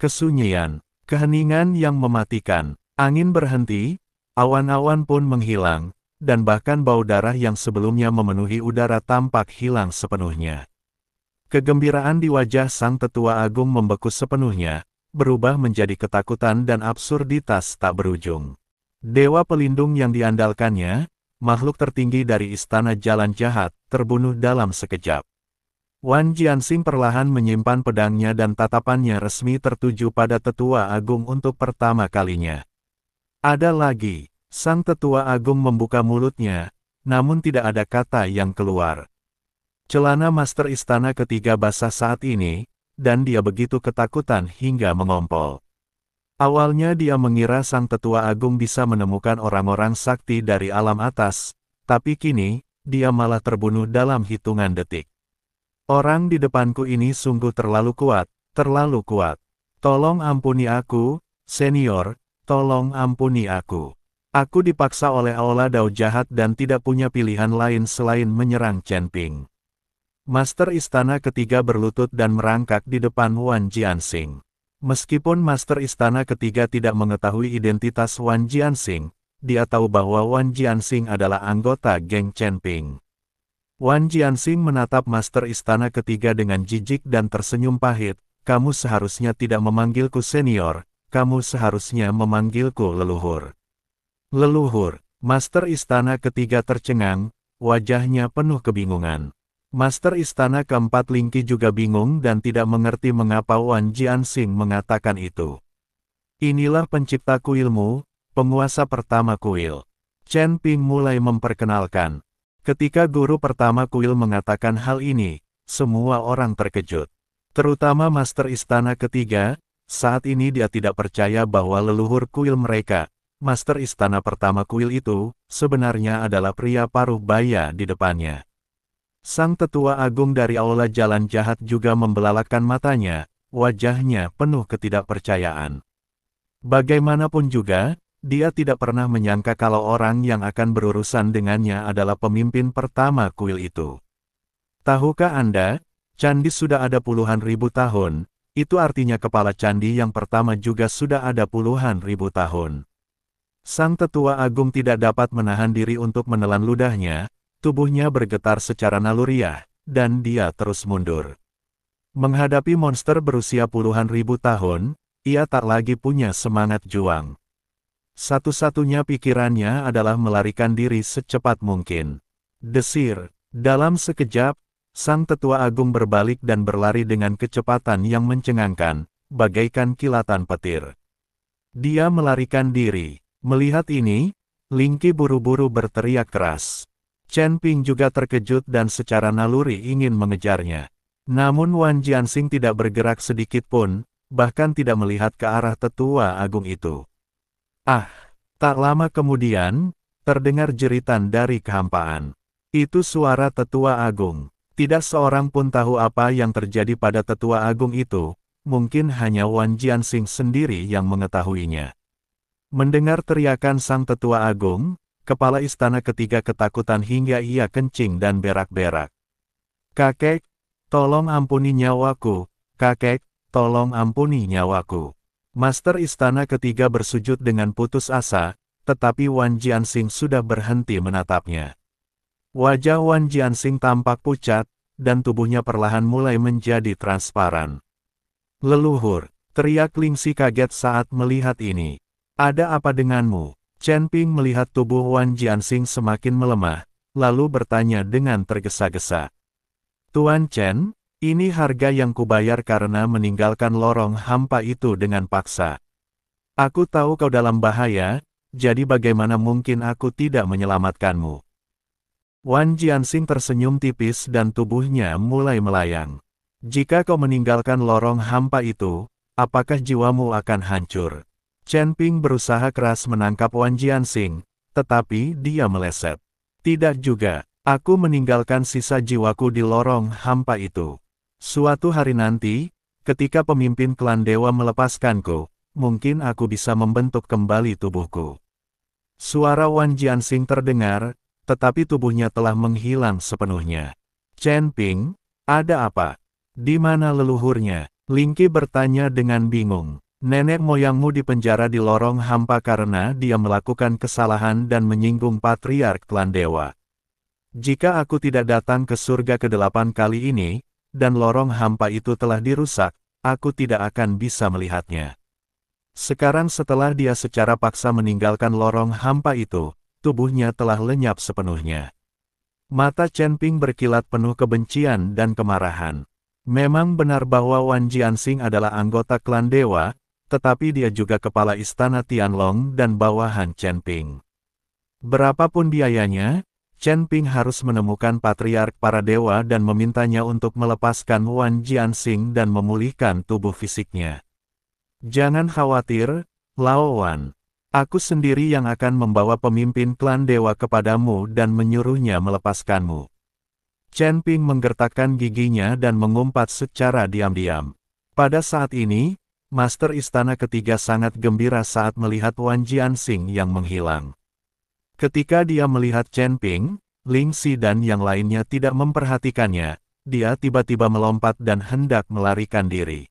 Kesunyian, keheningan yang mematikan, angin berhenti, awan-awan pun menghilang, dan bahkan bau darah yang sebelumnya memenuhi udara tampak hilang sepenuhnya. Kegembiraan di wajah sang tetua agung membeku sepenuhnya, berubah menjadi ketakutan dan absurditas tak berujung. Dewa pelindung yang diandalkannya, makhluk tertinggi dari istana jalan jahat, terbunuh dalam sekejap. Wan Jianxing perlahan menyimpan pedangnya dan tatapannya resmi tertuju pada tetua agung untuk pertama kalinya. Ada lagi. Sang tetua agung membuka mulutnya, namun tidak ada kata yang keluar. Celana master istana ketiga basah saat ini, dan dia begitu ketakutan hingga mengompol. Awalnya dia mengira sang tetua agung bisa menemukan orang-orang sakti dari alam atas, tapi kini, dia malah terbunuh dalam hitungan detik. Orang di depanku ini sungguh terlalu kuat, terlalu kuat. Tolong ampuni aku, senior, tolong ampuni aku. Aku dipaksa oleh aula Dao jahat dan tidak punya pilihan lain selain menyerang Chen Ping. Master istana ketiga berlutut dan merangkak di depan Wan Jianxing. Meskipun Master istana ketiga tidak mengetahui identitas Wan Jianxing, dia tahu bahwa Wan Jianxing adalah anggota geng Chen Ping. Wan Jianxing menatap Master istana ketiga dengan jijik dan tersenyum pahit, kamu seharusnya tidak memanggilku senior, kamu seharusnya memanggilku leluhur. Leluhur, Master istana ketiga tercengang, wajahnya penuh kebingungan. Master istana keempat Lingqi juga bingung dan tidak mengerti mengapa Wan Jianxing mengatakan itu. Inilah pencipta kuilmu, penguasa pertama kuil. Chen Ping mulai memperkenalkan. Ketika guru pertama kuil mengatakan hal ini, semua orang terkejut. Terutama Master istana ketiga, saat ini dia tidak percaya bahwa leluhur kuil mereka, Master istana pertama kuil itu, sebenarnya adalah pria paruh baya di depannya. Sang tetua agung dari aula jalan jahat juga membelalakkan matanya, wajahnya penuh ketidakpercayaan. Bagaimanapun juga, dia tidak pernah menyangka kalau orang yang akan berurusan dengannya adalah pemimpin pertama kuil itu. Tahukah Anda, candi sudah ada puluhan ribu tahun, itu artinya kepala candi yang pertama juga sudah ada puluhan ribu tahun. Sang tetua agung tidak dapat menahan diri untuk menelan ludahnya, tubuhnya bergetar secara naluriah, dan dia terus mundur. Menghadapi monster berusia puluhan ribu tahun, ia tak lagi punya semangat juang. Satu-satunya pikirannya adalah melarikan diri secepat mungkin. Desir, dalam sekejap, sang tetua agung berbalik dan berlari dengan kecepatan yang mencengangkan, bagaikan kilatan petir. Dia melarikan diri. Melihat ini, Ling Qi buru-buru berteriak keras. Chen Ping juga terkejut dan secara naluri ingin mengejarnya. Namun Wan Jianxing tidak bergerak sedikit pun, bahkan tidak melihat ke arah tetua agung itu. Ah, tak lama kemudian, terdengar jeritan dari kehampaan. Itu suara tetua agung. Tidak seorang pun tahu apa yang terjadi pada tetua agung itu, mungkin hanya Wan Jianxing sendiri yang mengetahuinya. Mendengar teriakan sang tetua agung, kepala istana ketiga ketakutan hingga ia kencing dan berak-berak. "Kakek, tolong ampuni nyawaku, kakek, tolong ampuni nyawaku." Master istana ketiga bersujud dengan putus asa, tetapi Wan Jianxing sudah berhenti menatapnya. Wajah Wan Jianxing tampak pucat, dan tubuhnya perlahan mulai menjadi transparan. "Leluhur," teriak Ling Xi kaget saat melihat ini. "Ada apa denganmu?" Chen Ping melihat tubuh Wan Jianxing semakin melemah, lalu bertanya dengan tergesa-gesa. "Tuan Chen, ini harga yang kubayar karena meninggalkan lorong hampa itu dengan paksa. Aku tahu kau dalam bahaya, jadi bagaimana mungkin aku tidak menyelamatkanmu?" Wan Jianxing tersenyum tipis dan tubuhnya mulai melayang. "Jika kau meninggalkan lorong hampa itu, apakah jiwamu akan hancur?" Chen Ping berusaha keras menangkap Wan Jianxing, tetapi dia meleset. "Tidak juga, aku meninggalkan sisa jiwaku di lorong hampa itu. Suatu hari nanti, ketika pemimpin klan dewa melepaskanku, mungkin aku bisa membentuk kembali tubuhku." Suara Wan Jianxing terdengar, tetapi tubuhnya telah menghilang sepenuhnya. "Chen Ping, ada apa? Di mana leluhurnya?" Ling Qi bertanya dengan bingung. "Nenek moyangmu dipenjara di lorong hampa karena dia melakukan kesalahan dan menyinggung patriark klan dewa. Jika aku tidak datang ke surga ke-8 kali ini, dan lorong hampa itu telah dirusak, aku tidak akan bisa melihatnya. Sekarang setelah dia secara paksa meninggalkan lorong hampa itu, tubuhnya telah lenyap sepenuhnya." Mata Chen Ping berkilat penuh kebencian dan kemarahan. Memang benar bahwa Wan Jianxing adalah anggota klan dewa, tetapi dia juga kepala istana Tianlong dan bawahan Chen Ping. Berapapun biayanya, Chen Ping harus menemukan patriark para dewa dan memintanya untuk melepaskan Wan Jianxing dan memulihkan tubuh fisiknya. "Jangan khawatir, Lao Wan. Aku sendiri yang akan membawa pemimpin klan dewa kepadamu dan menyuruhnya melepaskanmu." Chen Ping menggertakkan giginya dan mengumpat secara diam-diam. Pada saat ini, Master Istana Ketiga sangat gembira saat melihat Wan Jianxing yang menghilang. Ketika dia melihat Chen Ping, Ling Xi dan yang lainnya tidak memperhatikannya, dia tiba-tiba melompat dan hendak melarikan diri.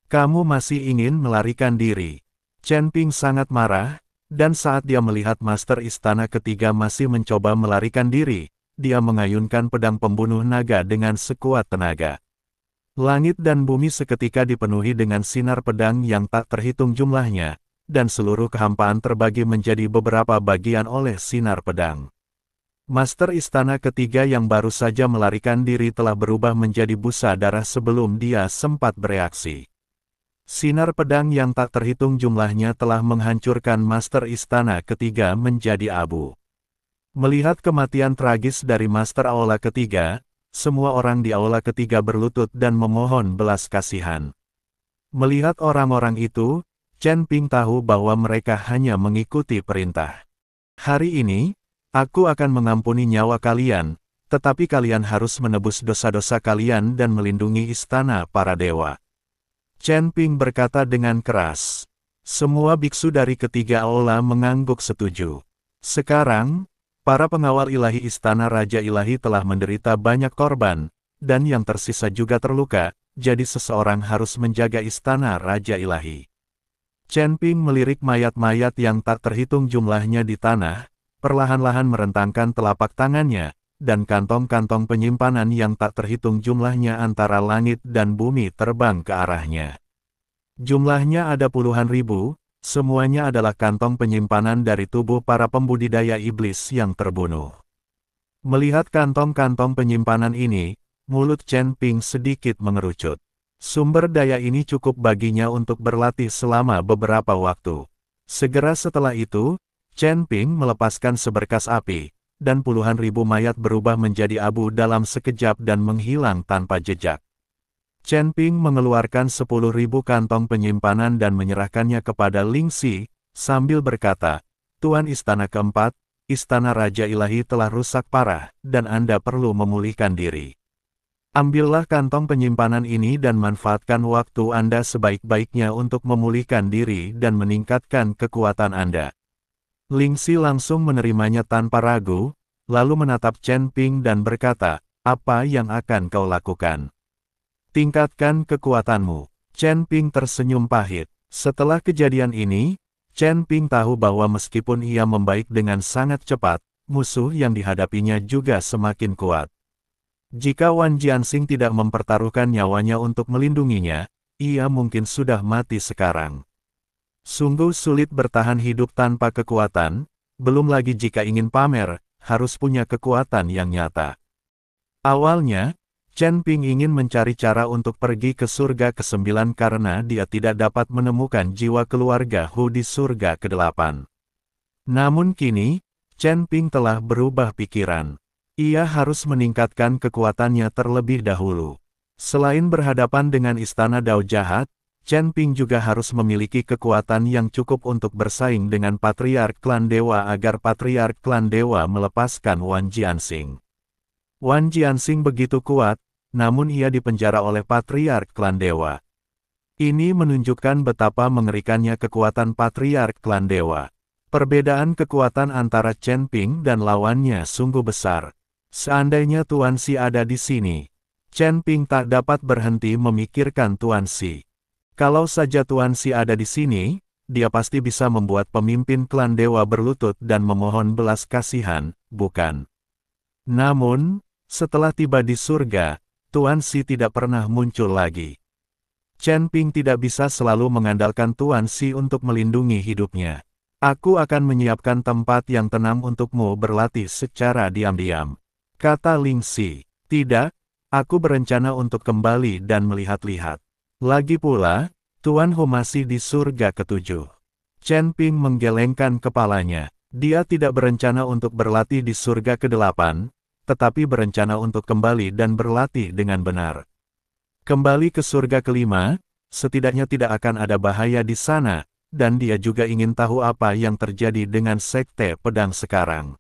"Kamu masih ingin melarikan diri?" Chen Ping sangat marah, dan saat dia melihat Master Istana Ketiga masih mencoba melarikan diri, dia mengayunkan pedang pembunuh naga dengan sekuat tenaga. Langit dan bumi seketika dipenuhi dengan sinar pedang yang tak terhitung jumlahnya, dan seluruh kehampaan terbagi menjadi beberapa bagian oleh sinar pedang. Master Istana Ketiga yang baru saja melarikan diri telah berubah menjadi busa darah sebelum dia sempat bereaksi. Sinar pedang yang tak terhitung jumlahnya telah menghancurkan Master Istana Ketiga menjadi abu. Melihat kematian tragis dari Master Aula Ketiga, semua orang di Aula Ketiga berlutut dan memohon belas kasihan. Melihat orang-orang itu, Chen Ping tahu bahwa mereka hanya mengikuti perintah. "Hari ini, aku akan mengampuni nyawa kalian, tetapi kalian harus menebus dosa-dosa kalian dan melindungi istana para dewa." Chen Ping berkata dengan keras. Semua biksu dari ketiga aula mengangguk setuju. Sekarang, para pengawal ilahi istana Raja Ilahi telah menderita banyak korban, dan yang tersisa juga terluka, jadi seseorang harus menjaga istana Raja Ilahi. Chen Ping melirik mayat-mayat yang tak terhitung jumlahnya di tanah, perlahan-lahan merentangkan telapak tangannya, dan kantong-kantong penyimpanan yang tak terhitung jumlahnya antara langit dan bumi terbang ke arahnya. Jumlahnya ada puluhan ribu, semuanya adalah kantong penyimpanan dari tubuh para pembudidaya iblis yang terbunuh. Melihat kantong-kantong penyimpanan ini, mulut Chen Ping sedikit mengerucut. Sumber daya ini cukup baginya untuk berlatih selama beberapa waktu. Segera setelah itu, Chen Ping melepaskan seberkas api, dan puluhan ribu mayat berubah menjadi abu dalam sekejap dan menghilang tanpa jejak. Chen Ping mengeluarkan 10.000 kantong penyimpanan dan menyerahkannya kepada Ling Xi, sambil berkata, "Tuan Istana keempat, Istana Raja Ilahi telah rusak parah, dan Anda perlu memulihkan diri. Ambillah kantong penyimpanan ini dan manfaatkan waktu Anda sebaik-baiknya untuk memulihkan diri dan meningkatkan kekuatan Anda." Ling Xi langsung menerimanya tanpa ragu, lalu menatap Chen Ping dan berkata, "Apa yang akan kau lakukan?" "Tingkatkan kekuatanmu." Chen Ping tersenyum pahit. Setelah kejadian ini, Chen Ping tahu bahwa meskipun ia membaik dengan sangat cepat, musuh yang dihadapinya juga semakin kuat. Jika Wan Jianxing tidak mempertaruhkan nyawanya untuk melindunginya, ia mungkin sudah mati sekarang. Sungguh sulit bertahan hidup tanpa kekuatan, belum lagi jika ingin pamer, harus punya kekuatan yang nyata. Awalnya, Chen Ping ingin mencari cara untuk pergi ke surga ke-9 karena dia tidak dapat menemukan jiwa keluarga Hu di surga ke-8. Namun kini, Chen Ping telah berubah pikiran. Ia harus meningkatkan kekuatannya terlebih dahulu. Selain berhadapan dengan Istana Dao Jahat, Chen Ping juga harus memiliki kekuatan yang cukup untuk bersaing dengan Patriark Klan Dewa agar Patriark Klan Dewa melepaskan Wan Jianxing. Wan Jianxing begitu kuat, namun ia dipenjara oleh Patriark Klan Dewa. Ini menunjukkan betapa mengerikannya kekuatan Patriark Klan Dewa. Perbedaan kekuatan antara Chen Ping dan lawannya sungguh besar. Seandainya Tuan Xi ada di sini, Chen Ping tak dapat berhenti memikirkan Tuan Xi. Kalau saja Tuan Xi ada di sini, dia pasti bisa membuat pemimpin klan dewa berlutut dan memohon belas kasihan, bukan? Namun, setelah tiba di surga, Tuan Xi tidak pernah muncul lagi. Chen Ping tidak bisa selalu mengandalkan Tuan Xi untuk melindungi hidupnya. "Aku akan menyiapkan tempat yang tenang untukmu berlatih secara diam-diam," kata Ling Xi. "Tidak, aku berencana untuk kembali dan melihat-lihat. Lagi pula, Tuan Hu masih di surga ke-7. Chen Ping menggelengkan kepalanya. Dia tidak berencana untuk berlatih di surga ke-8, tetapi berencana untuk kembali dan berlatih dengan benar. Kembali ke surga ke-5, setidaknya tidak akan ada bahaya di sana, dan dia juga ingin tahu apa yang terjadi dengan Sekte Pedang sekarang.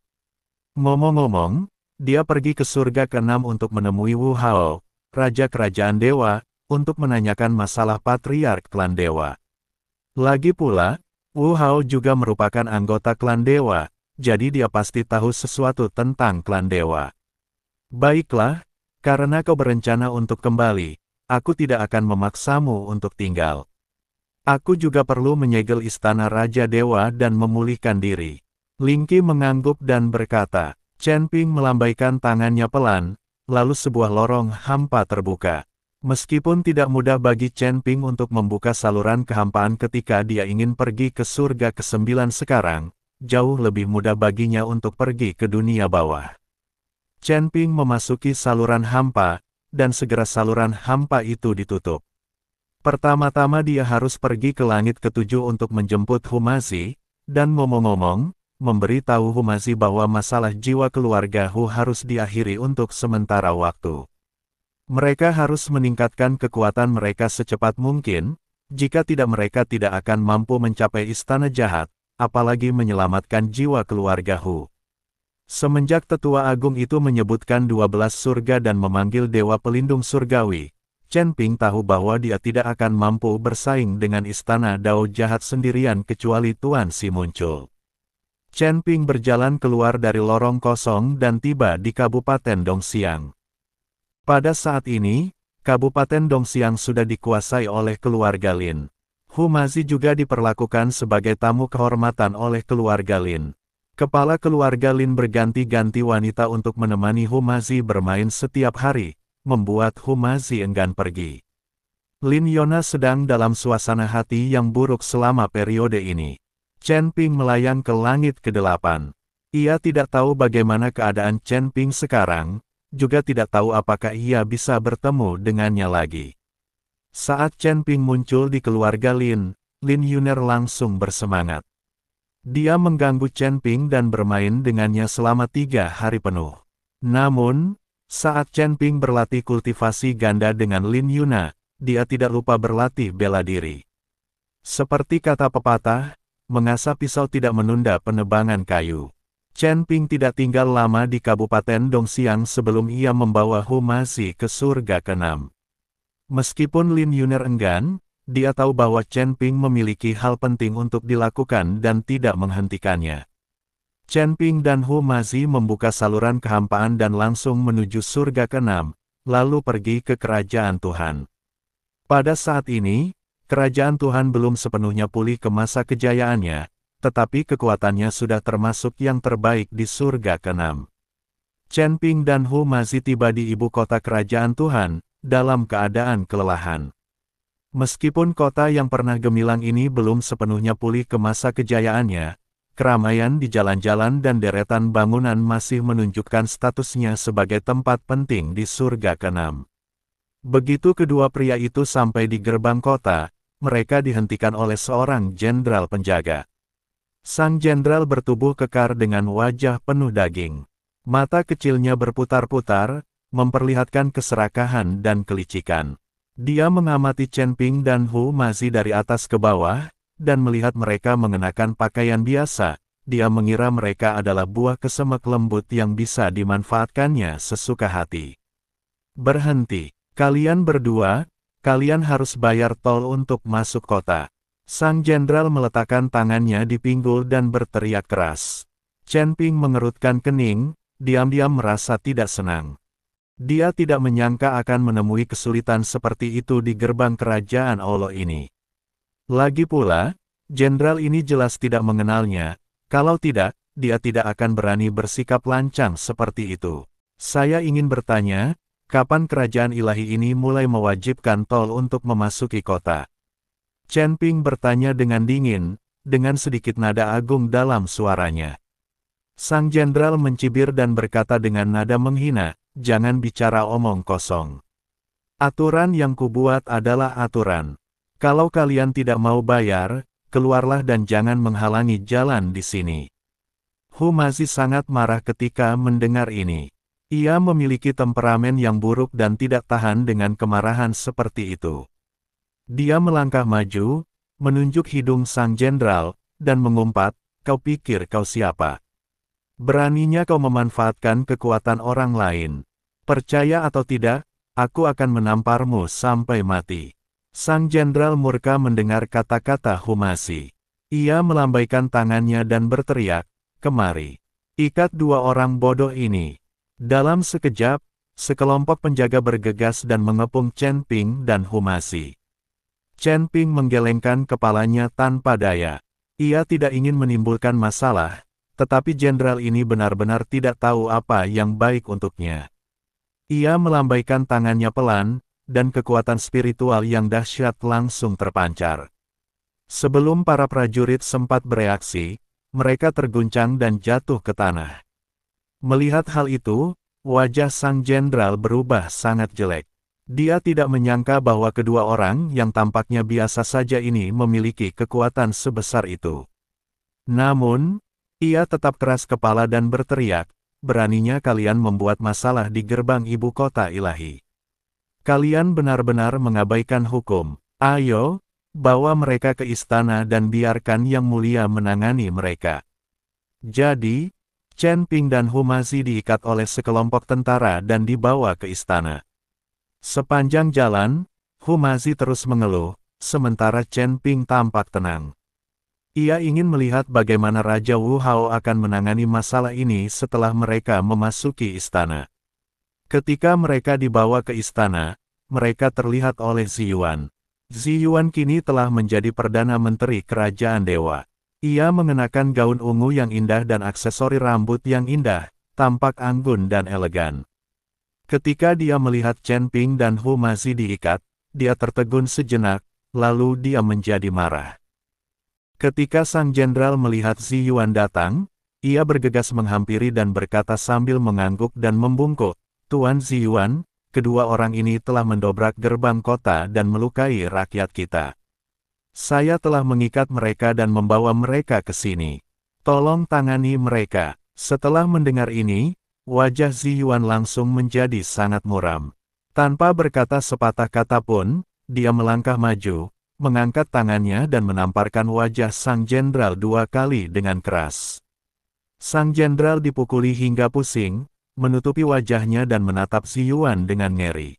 Ngomong-ngomong, dia pergi ke surga ke-6 untuk menemui Wu Hao, Raja Kerajaan Dewa, untuk menanyakan masalah Patriark Klan Dewa. Lagi pula, Wu Hao juga merupakan anggota Klan Dewa, jadi dia pasti tahu sesuatu tentang Klan Dewa. "Baiklah, karena kau berencana untuk kembali, aku tidak akan memaksamu untuk tinggal. Aku juga perlu menyegel Istana Raja Dewa dan memulihkan diri." Ling Qi mengangguk dan berkata. Chen Ping melambaikan tangannya pelan, lalu sebuah lorong hampa terbuka. Meskipun tidak mudah bagi Chen Ping untuk membuka saluran kehampaan ketika dia ingin pergi ke surga ke-9 sekarang, jauh lebih mudah baginya untuk pergi ke dunia bawah. Chen Ping memasuki saluran hampa, dan segera saluran hampa itu ditutup. Pertama-tama dia harus pergi ke langit ke-7 untuk menjemput Humazi, dan ngomong-ngomong, memberitahu Humazi bahwa masalah jiwa keluarga Hu harus diakhiri untuk sementara waktu. Mereka harus meningkatkan kekuatan mereka secepat mungkin, jika tidak mereka tidak akan mampu mencapai Istana Jahat, apalagi menyelamatkan jiwa keluarga Hu. Semenjak Tetua Agung itu menyebutkan 12 surga dan memanggil Dewa Pelindung Surgawi, Chen Ping tahu bahwa dia tidak akan mampu bersaing dengan Istana Dao Jahat sendirian kecuali Tuan Xi muncul. Chen Ping berjalan keluar dari lorong kosong dan tiba di Kabupaten Dongxiang. Pada saat ini, Kabupaten Dongxiang sudah dikuasai oleh keluarga Lin. Humazi juga diperlakukan sebagai tamu kehormatan oleh keluarga Lin. Kepala keluarga Lin berganti-ganti wanita untuk menemani Humazi bermain setiap hari, membuat Humazi enggan pergi. Lin Yona sedang dalam suasana hati yang buruk selama periode ini. Chen Ping melayang ke langit ke-8. Ia tidak tahu bagaimana keadaan Chen Ping sekarang, juga tidak tahu apakah ia bisa bertemu dengannya lagi. Saat Chen Ping muncul di keluarga Lin Yuner langsung bersemangat. Dia mengganggu Chen Ping dan bermain dengannya selama 3 hari penuh. Namun, saat Chen Ping berlatih kultivasi ganda dengan Lin Yuna, dia tidak lupa berlatih bela diri. Seperti kata pepatah, mengasah pisau tidak menunda penebangan kayu. Chen Ping tidak tinggal lama di Kabupaten Dongxiang sebelum ia membawa Hu Mazi ke surga ke-6. Meskipun Lin Yuner enggan, dia tahu bahwa Chen Ping memiliki hal penting untuk dilakukan dan tidak menghentikannya. Chen Ping dan Hu Mazi membuka saluran kehampaan dan langsung menuju surga ke-6, lalu pergi ke kerajaan Tuhan. Pada saat ini, kerajaan Tuhan belum sepenuhnya pulih ke masa kejayaannya, tetapi kekuatannya sudah termasuk yang terbaik di surga ke-6. Chen Ping dan Hu Mazi tiba di ibu kota kerajaan Tuhan, dalam keadaan kelelahan. Meskipun kota yang pernah gemilang ini belum sepenuhnya pulih ke masa kejayaannya, keramaian di jalan-jalan dan deretan bangunan masih menunjukkan statusnya sebagai tempat penting di surga ke-6. Begitu kedua pria itu sampai di gerbang kota, mereka dihentikan oleh seorang jenderal penjaga. Sang jenderal bertubuh kekar dengan wajah penuh daging. Mata kecilnya berputar-putar, memperlihatkan keserakahan dan kelicikan. Dia mengamati Chen Ping dan Hu Mazi dari atas ke bawah, dan melihat mereka mengenakan pakaian biasa. Dia mengira mereka adalah buah kesemek lembut yang bisa dimanfaatkannya sesuka hati. Berhenti. Kalian berdua, kalian harus bayar tol untuk masuk kota. Sang jenderal meletakkan tangannya di pinggul dan berteriak keras. Chen Ping mengerutkan kening, diam-diam merasa tidak senang. Dia tidak menyangka akan menemui kesulitan seperti itu di gerbang kerajaan Allah ini. Lagi pula, jenderal ini jelas tidak mengenalnya, kalau tidak, dia tidak akan berani bersikap lancang seperti itu. Saya ingin bertanya, kapan kerajaan ilahi ini mulai mewajibkan tol untuk memasuki kota? Chen Ping bertanya dengan dingin, dengan sedikit nada agung dalam suaranya. Sang jenderal mencibir dan berkata dengan nada menghina, jangan bicara omong kosong. Aturan yang kubuat adalah aturan. Kalau kalian tidak mau bayar, keluarlah dan jangan menghalangi jalan di sini. Hu Mazi sangat marah ketika mendengar ini. Ia memiliki temperamen yang buruk dan tidak tahan dengan kemarahan seperti itu. Dia melangkah maju, menunjuk hidung sang jenderal, dan mengumpat, kau pikir kau siapa? Beraninya kau memanfaatkan kekuatan orang lain. Percaya atau tidak, aku akan menamparmu sampai mati. Sang jenderal murka mendengar kata-kata Hu Mazi. Ia melambaikan tangannya dan berteriak, kemari. Ikat dua orang bodoh ini. Dalam sekejap, sekelompok penjaga bergegas dan mengepung Chen Ping dan Hu Mazi. Chen Ping menggelengkan kepalanya tanpa daya. Ia tidak ingin menimbulkan masalah, tetapi jenderal ini benar-benar tidak tahu apa yang baik untuknya. Ia melambaikan tangannya pelan, dan kekuatan spiritual yang dahsyat langsung terpancar. Sebelum para prajurit sempat bereaksi, mereka terguncang dan jatuh ke tanah. Melihat hal itu, wajah sang jenderal berubah sangat jelek. Dia tidak menyangka bahwa kedua orang yang tampaknya biasa saja ini memiliki kekuatan sebesar itu. Namun, ia tetap keras kepala dan berteriak, beraninya kalian membuat masalah di gerbang ibu kota ilahi. Kalian benar-benar mengabaikan hukum. Ayo, bawa mereka ke istana dan biarkan Yang Mulia menangani mereka. Jadi, Chen Ping dan Hu Mazi diikat oleh sekelompok tentara dan dibawa ke istana. Sepanjang jalan, Hu Mazi terus mengeluh, sementara Chen Ping tampak tenang. Ia ingin melihat bagaimana Raja Wu Hao akan menangani masalah ini setelah mereka memasuki istana. Ketika mereka dibawa ke istana, mereka terlihat oleh Ziyuan. Ziyuan kini telah menjadi Perdana Menteri Kerajaan Dewa. Ia mengenakan gaun ungu yang indah dan aksesori rambut yang indah, tampak anggun dan elegan. Ketika dia melihat Chen Ping dan Hu Mazi diikat, dia tertegun sejenak, lalu dia menjadi marah. Ketika sang jenderal melihat Zi Yuan datang, ia bergegas menghampiri dan berkata sambil mengangguk dan membungkuk, "Tuan Zi Yuan, kedua orang ini telah mendobrak gerbang kota dan melukai rakyat kita. Saya telah mengikat mereka dan membawa mereka ke sini. Tolong tangani mereka." Setelah mendengar ini, wajah Zi Yuan langsung menjadi sangat muram. Tanpa berkata sepatah kata pun, dia melangkah maju, mengangkat tangannya dan menamparkan wajah sang jenderal 2 kali dengan keras. Sang jenderal dipukuli hingga pusing, menutupi wajahnya dan menatap Zi Yuan dengan ngeri.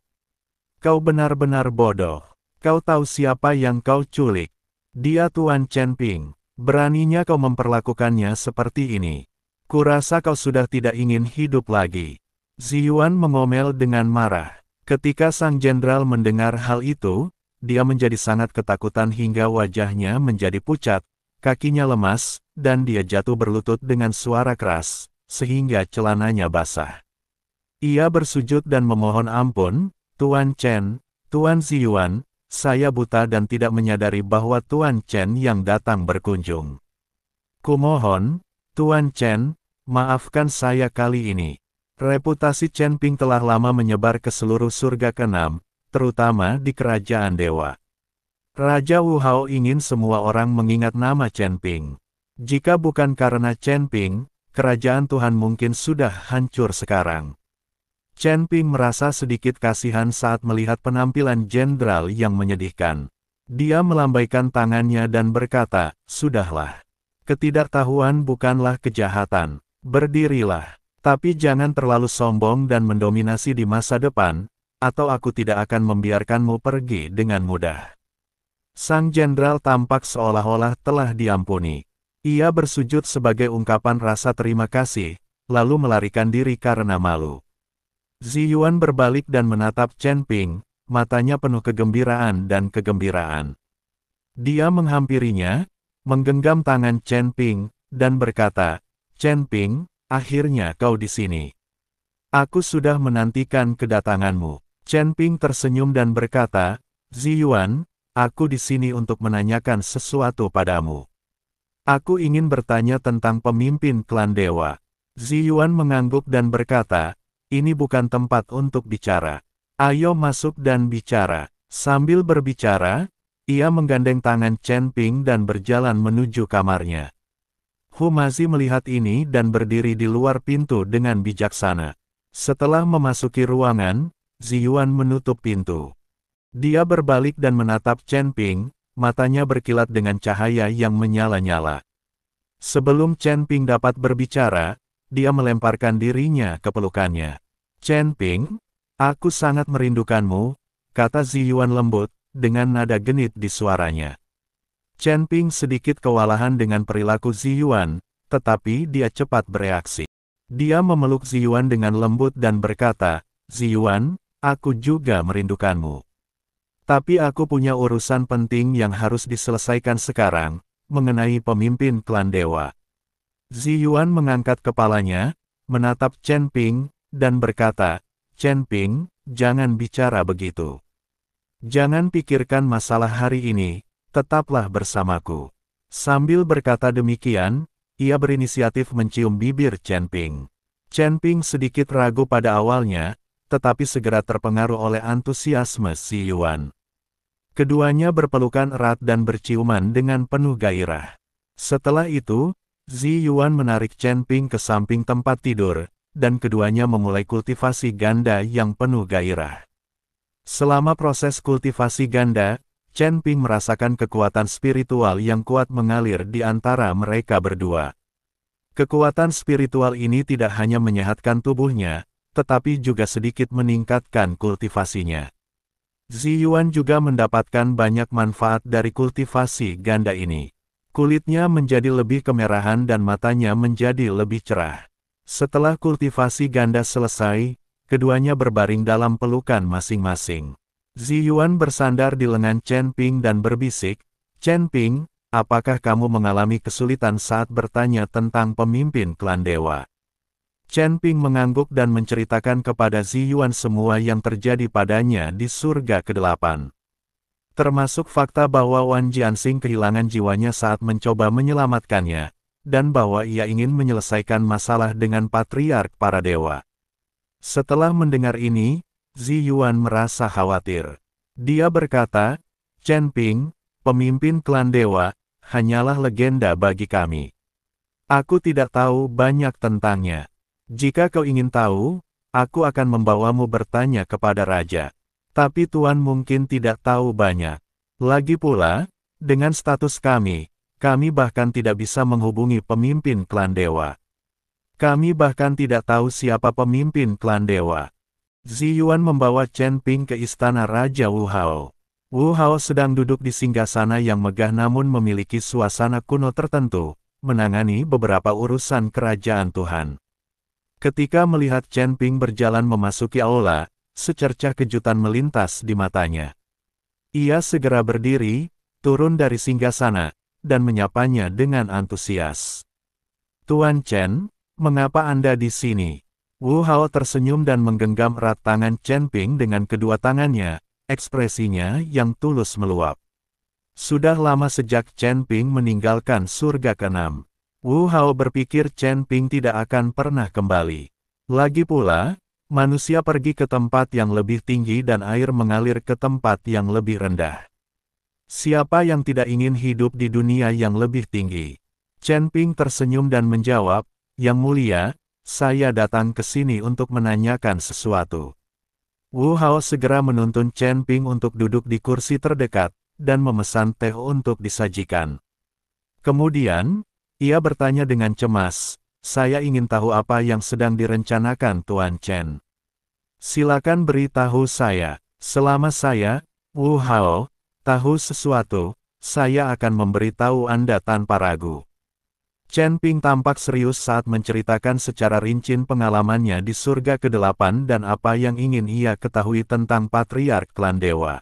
"Kau benar-benar bodoh. Kau tahu siapa yang kau culik? Dia Tuan Chen Ping. Beraninya kau memperlakukannya seperti ini. Kurasa kau sudah tidak ingin hidup lagi." Zi Yuan mengomel dengan marah. Ketika sang jenderal mendengar hal itu, dia menjadi sangat ketakutan hingga wajahnya menjadi pucat, kakinya lemas, dan dia jatuh berlutut dengan suara keras, sehingga celananya basah. Ia bersujud dan memohon ampun, "Tuan Chen, Tuan Zi Yuan, saya buta dan tidak menyadari bahwa Tuan Chen yang datang berkunjung. Kumohon, Tuan Chen, maafkan saya kali ini." Reputasi Chen Ping telah lama menyebar ke seluruh surga ke-6, terutama di kerajaan dewa. Raja Wu Hao ingin semua orang mengingat nama Chen Ping. Jika bukan karena Chen Ping, kerajaan Tuhan mungkin sudah hancur sekarang. Chen Ping merasa sedikit kasihan saat melihat penampilan jenderal yang menyedihkan. Dia melambaikan tangannya dan berkata, "Sudahlah. Ketidaktahuan bukanlah kejahatan. Berdirilah. Tapi jangan terlalu sombong dan mendominasi di masa depan, atau aku tidak akan membiarkanmu pergi dengan mudah." Sang jenderal tampak seolah-olah telah diampuni. Ia bersujud sebagai ungkapan rasa terima kasih, lalu melarikan diri karena malu. Zi Yuan berbalik dan menatap Chen Ping, matanya penuh kegembiraan dan kegembiraan. Dia menghampirinya, menggenggam tangan Chen Ping, dan berkata, "Chen Ping, akhirnya kau di sini. Aku sudah menantikan kedatanganmu." Chen Ping tersenyum dan berkata, "Zi Yuan, aku di sini untuk menanyakan sesuatu padamu. Aku ingin bertanya tentang pemimpin klan dewa." Zi Yuan mengangguk dan berkata, "Ini bukan tempat untuk bicara. Ayo masuk dan bicara." Sambil berbicara, ia menggandeng tangan Chen Ping dan berjalan menuju kamarnya. Humazi melihat ini dan berdiri di luar pintu dengan bijaksana. Setelah memasuki ruangan, Zi Yuan menutup pintu. Dia berbalik dan menatap Chen Ping, matanya berkilat dengan cahaya yang menyala-nyala. Sebelum Chen Ping dapat berbicara, dia melemparkan dirinya ke pelukannya. "Chen Ping, aku sangat merindukanmu," kata Zi Yuan lembut, dengan nada genit di suaranya. Chen Ping sedikit kewalahan dengan perilaku Zi Yuan, tetapi dia cepat bereaksi. Dia memeluk Zi Yuan dengan lembut dan berkata, "Zi Yuan, aku juga merindukanmu. Tapi aku punya urusan penting yang harus diselesaikan sekarang, mengenai pemimpin klan dewa." Zi Yuan mengangkat kepalanya, menatap Chen Ping, dan berkata, "Chen Ping, jangan bicara begitu. Jangan pikirkan masalah hari ini. Tetaplah bersamaku." Sambil berkata demikian, ia berinisiatif mencium bibir Chen Ping. Chen Ping sedikit ragu pada awalnya, tetapi segera terpengaruh oleh antusiasme Zi Yuan. Keduanya berpelukan erat dan berciuman dengan penuh gairah. Setelah itu, Zi Yuan menarik Chen Ping ke samping tempat tidur, dan keduanya memulai kultivasi ganda yang penuh gairah. Selama proses kultivasi ganda, Chen Ping merasakan kekuatan spiritual yang kuat mengalir di antara mereka berdua. Kekuatan spiritual ini tidak hanya menyehatkan tubuhnya, tetapi juga sedikit meningkatkan kultivasinya. Zi Yuan juga mendapatkan banyak manfaat dari kultivasi ganda ini. Kulitnya menjadi lebih kemerahan dan matanya menjadi lebih cerah. Setelah kultivasi ganda selesai, keduanya berbaring dalam pelukan masing-masing. Zi Yuan bersandar di lengan Chen Ping dan berbisik, "Chen Ping, apakah kamu mengalami kesulitan saat bertanya tentang pemimpin klan dewa?" Chen Ping mengangguk dan menceritakan kepada Zi Yuan semua yang terjadi padanya di surga ke-8. termasuk fakta bahwa Wan Jianxing kehilangan jiwanya saat mencoba menyelamatkannya, dan bahwa ia ingin menyelesaikan masalah dengan patriark para dewa. Setelah mendengar ini, Zi Yuan merasa khawatir. Dia berkata, "Chen Ping, pemimpin klan dewa, hanyalah legenda bagi kami. Aku tidak tahu banyak tentangnya. Jika kau ingin tahu, aku akan membawamu bertanya kepada raja. Tapi Tuan mungkin tidak tahu banyak. Lagi pula, dengan status kami bahkan tidak bisa menghubungi pemimpin klan dewa. Kami bahkan tidak tahu siapa pemimpin klan dewa." Zi Yuan membawa Chen Ping ke istana Raja Wu Hao. Wu Hao sedang duduk di singgasana yang megah namun memiliki suasana kuno tertentu, menangani beberapa urusan kerajaan Tuhan. Ketika melihat Chen Ping berjalan memasuki aula, secercah kejutan melintas di matanya. Ia segera berdiri, turun dari singgasana, dan menyapanya dengan antusias. "Tuan Chen, mengapa Anda di sini?" Wu Hao tersenyum dan menggenggam erat tangan Chen Ping dengan kedua tangannya, ekspresinya yang tulus meluap. Sudah lama sejak Chen Ping meninggalkan surga ke-6. Wu Hao berpikir Chen Ping tidak akan pernah kembali. Lagi pula, manusia pergi ke tempat yang lebih tinggi dan air mengalir ke tempat yang lebih rendah. Siapa yang tidak ingin hidup di dunia yang lebih tinggi? Chen Ping tersenyum dan menjawab, "Yang mulia, saya datang ke sini untuk menanyakan sesuatu." Wu Hao segera menuntun Chen Ping untuk duduk di kursi terdekat, dan memesan teh untuk disajikan. Kemudian, ia bertanya dengan cemas, "Saya ingin tahu apa yang sedang direncanakan Tuan Chen. Silakan beritahu saya. Selama saya, Wu Hao, tahu sesuatu, saya akan memberitahu Anda tanpa ragu." Chen Ping tampak serius saat menceritakan secara rinci pengalamannya di surga ke-8 dan apa yang ingin ia ketahui tentang patriark klan dewa.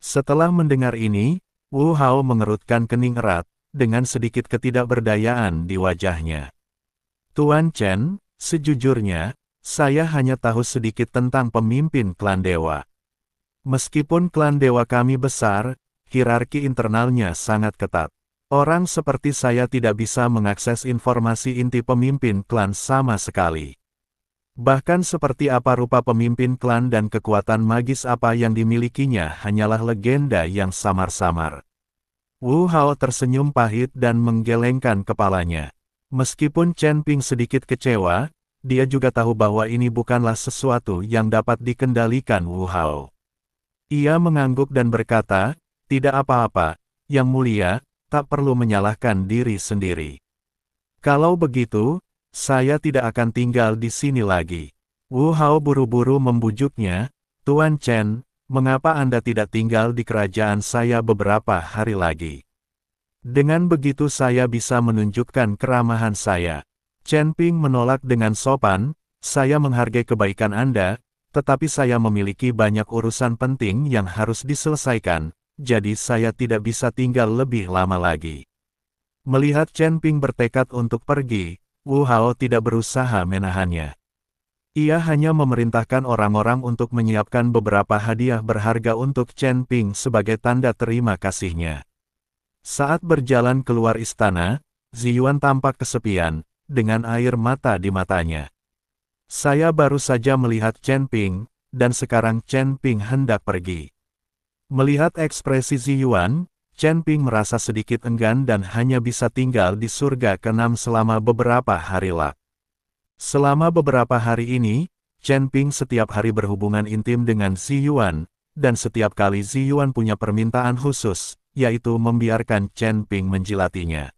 Setelah mendengar ini, Wu Hao mengerutkan kening erat, dengan sedikit ketidakberdayaan di wajahnya. "Tuan Chen, sejujurnya, saya hanya tahu sedikit tentang pemimpin klan dewa. Meskipun klan dewa kami besar, hierarki internalnya sangat ketat. Orang seperti saya tidak bisa mengakses informasi inti pemimpin klan sama sekali. Bahkan seperti apa rupa pemimpin klan dan kekuatan magis apa yang dimilikinya hanyalah legenda yang samar-samar." Wu Hao tersenyum pahit dan menggelengkan kepalanya. Meskipun Chen Ping sedikit kecewa, dia juga tahu bahwa ini bukanlah sesuatu yang dapat dikendalikan Wu Hao. Ia mengangguk dan berkata, "Tidak apa-apa, Yang Mulia, tak perlu menyalahkan diri sendiri. Kalau begitu, saya tidak akan tinggal di sini lagi." Wu Hao buru-buru membujuknya, "Tuan Chen, mengapa Anda tidak tinggal di kerajaan saya beberapa hari lagi? Dengan begitu saya bisa menunjukkan keramahan saya." Chen Ping menolak dengan sopan, "Saya menghargai kebaikan Anda, tetapi saya memiliki banyak urusan penting yang harus diselesaikan, jadi saya tidak bisa tinggal lebih lama lagi." Melihat Chen Ping bertekad untuk pergi, Wu Hao tidak berusaha menahannya. Ia hanya memerintahkan orang-orang untuk menyiapkan beberapa hadiah berharga untuk Chen Ping sebagai tanda terima kasihnya. Saat berjalan keluar istana, Zi Yuan tampak kesepian, dengan air mata di matanya. "Saya baru saja melihat Chen Ping, dan sekarang Chen Ping hendak pergi." Melihat ekspresi Zi Yuan, Chen Ping merasa sedikit enggan dan hanya bisa tinggal di surga ke-6 selama beberapa hari lagi. Selama beberapa hari ini, Chen Ping setiap hari berhubungan intim dengan Zi Yuan, dan setiap kali Zi Yuan punya permintaan khusus, yaitu membiarkan Chen Ping menjilatinya.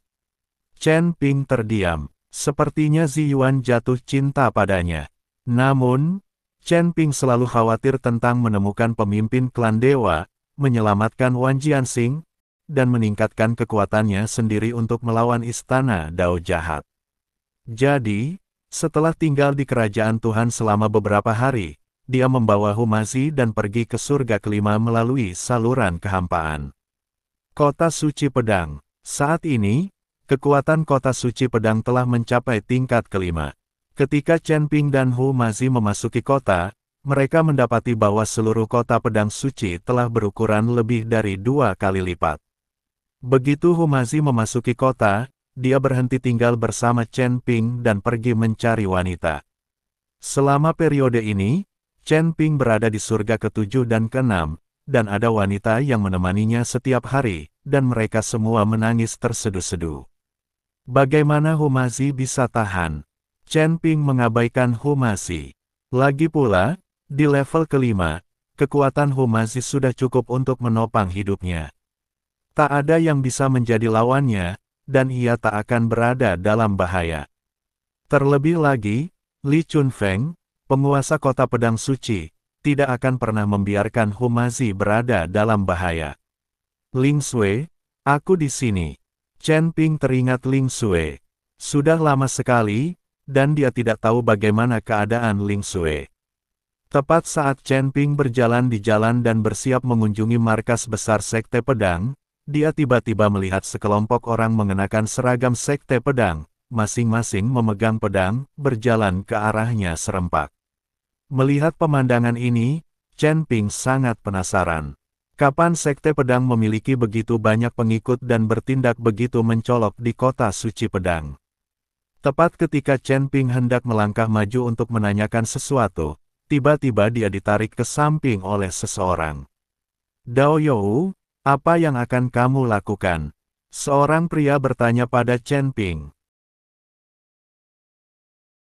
Chen Ping terdiam, sepertinya Zi Yuan jatuh cinta padanya. Namun, Chen Ping selalu khawatir tentang menemukan pemimpin klan dewa, menyelamatkan Wan Jianxing, dan meningkatkan kekuatannya sendiri untuk melawan istana Dao jahat. Jadi, setelah tinggal di kerajaan Tuhan selama beberapa hari, dia membawa Humazi dan pergi ke surga kelima melalui saluran kehampaan. Kota Suci Pedang. Saat ini, kekuatan Kota Suci Pedang telah mencapai tingkat kelima. Ketika Chen Ping dan Humazi memasuki kota, mereka mendapati bahwa seluruh kota pedang suci telah berukuran lebih dari 2 kali lipat. Begitu Humazi memasuki kota, dia berhenti tinggal bersama Chen Ping dan pergi mencari wanita. Selama periode ini, Chen Ping berada di surga ke-7 dan ke-6, dan ada wanita yang menemaninya setiap hari, dan mereka semua menangis terseduh-seduh. Bagaimana Humazi bisa tahan? Chen Ping mengabaikan Humazi. Lagi pula, di level ke-5, kekuatan Humazi sudah cukup untuk menopang hidupnya. Tak ada yang bisa menjadi lawannya, dan ia tak akan berada dalam bahaya. Terlebih lagi, Li Chunfeng, penguasa kota pedang suci, tidak akan pernah membiarkan Humazi berada dalam bahaya. Ling Sui, aku di sini. Chen Ping teringat Ling Sui. Sudah lama sekali, dan dia tidak tahu bagaimana keadaan Ling Sui. Tepat saat Chen Ping berjalan di jalan dan bersiap mengunjungi markas besar Sekte Pedang, dia tiba-tiba melihat sekelompok orang mengenakan seragam Sekte Pedang, masing-masing memegang pedang, berjalan ke arahnya serempak. Melihat pemandangan ini, Chen Ping sangat penasaran. Kapan Sekte Pedang memiliki begitu banyak pengikut dan bertindak begitu mencolok di kota suci pedang? Tepat ketika Chen Ping hendak melangkah maju untuk menanyakan sesuatu, tiba-tiba dia ditarik ke samping oleh seseorang. Dao You, apa yang akan kamu lakukan? Seorang pria bertanya pada Chen Ping.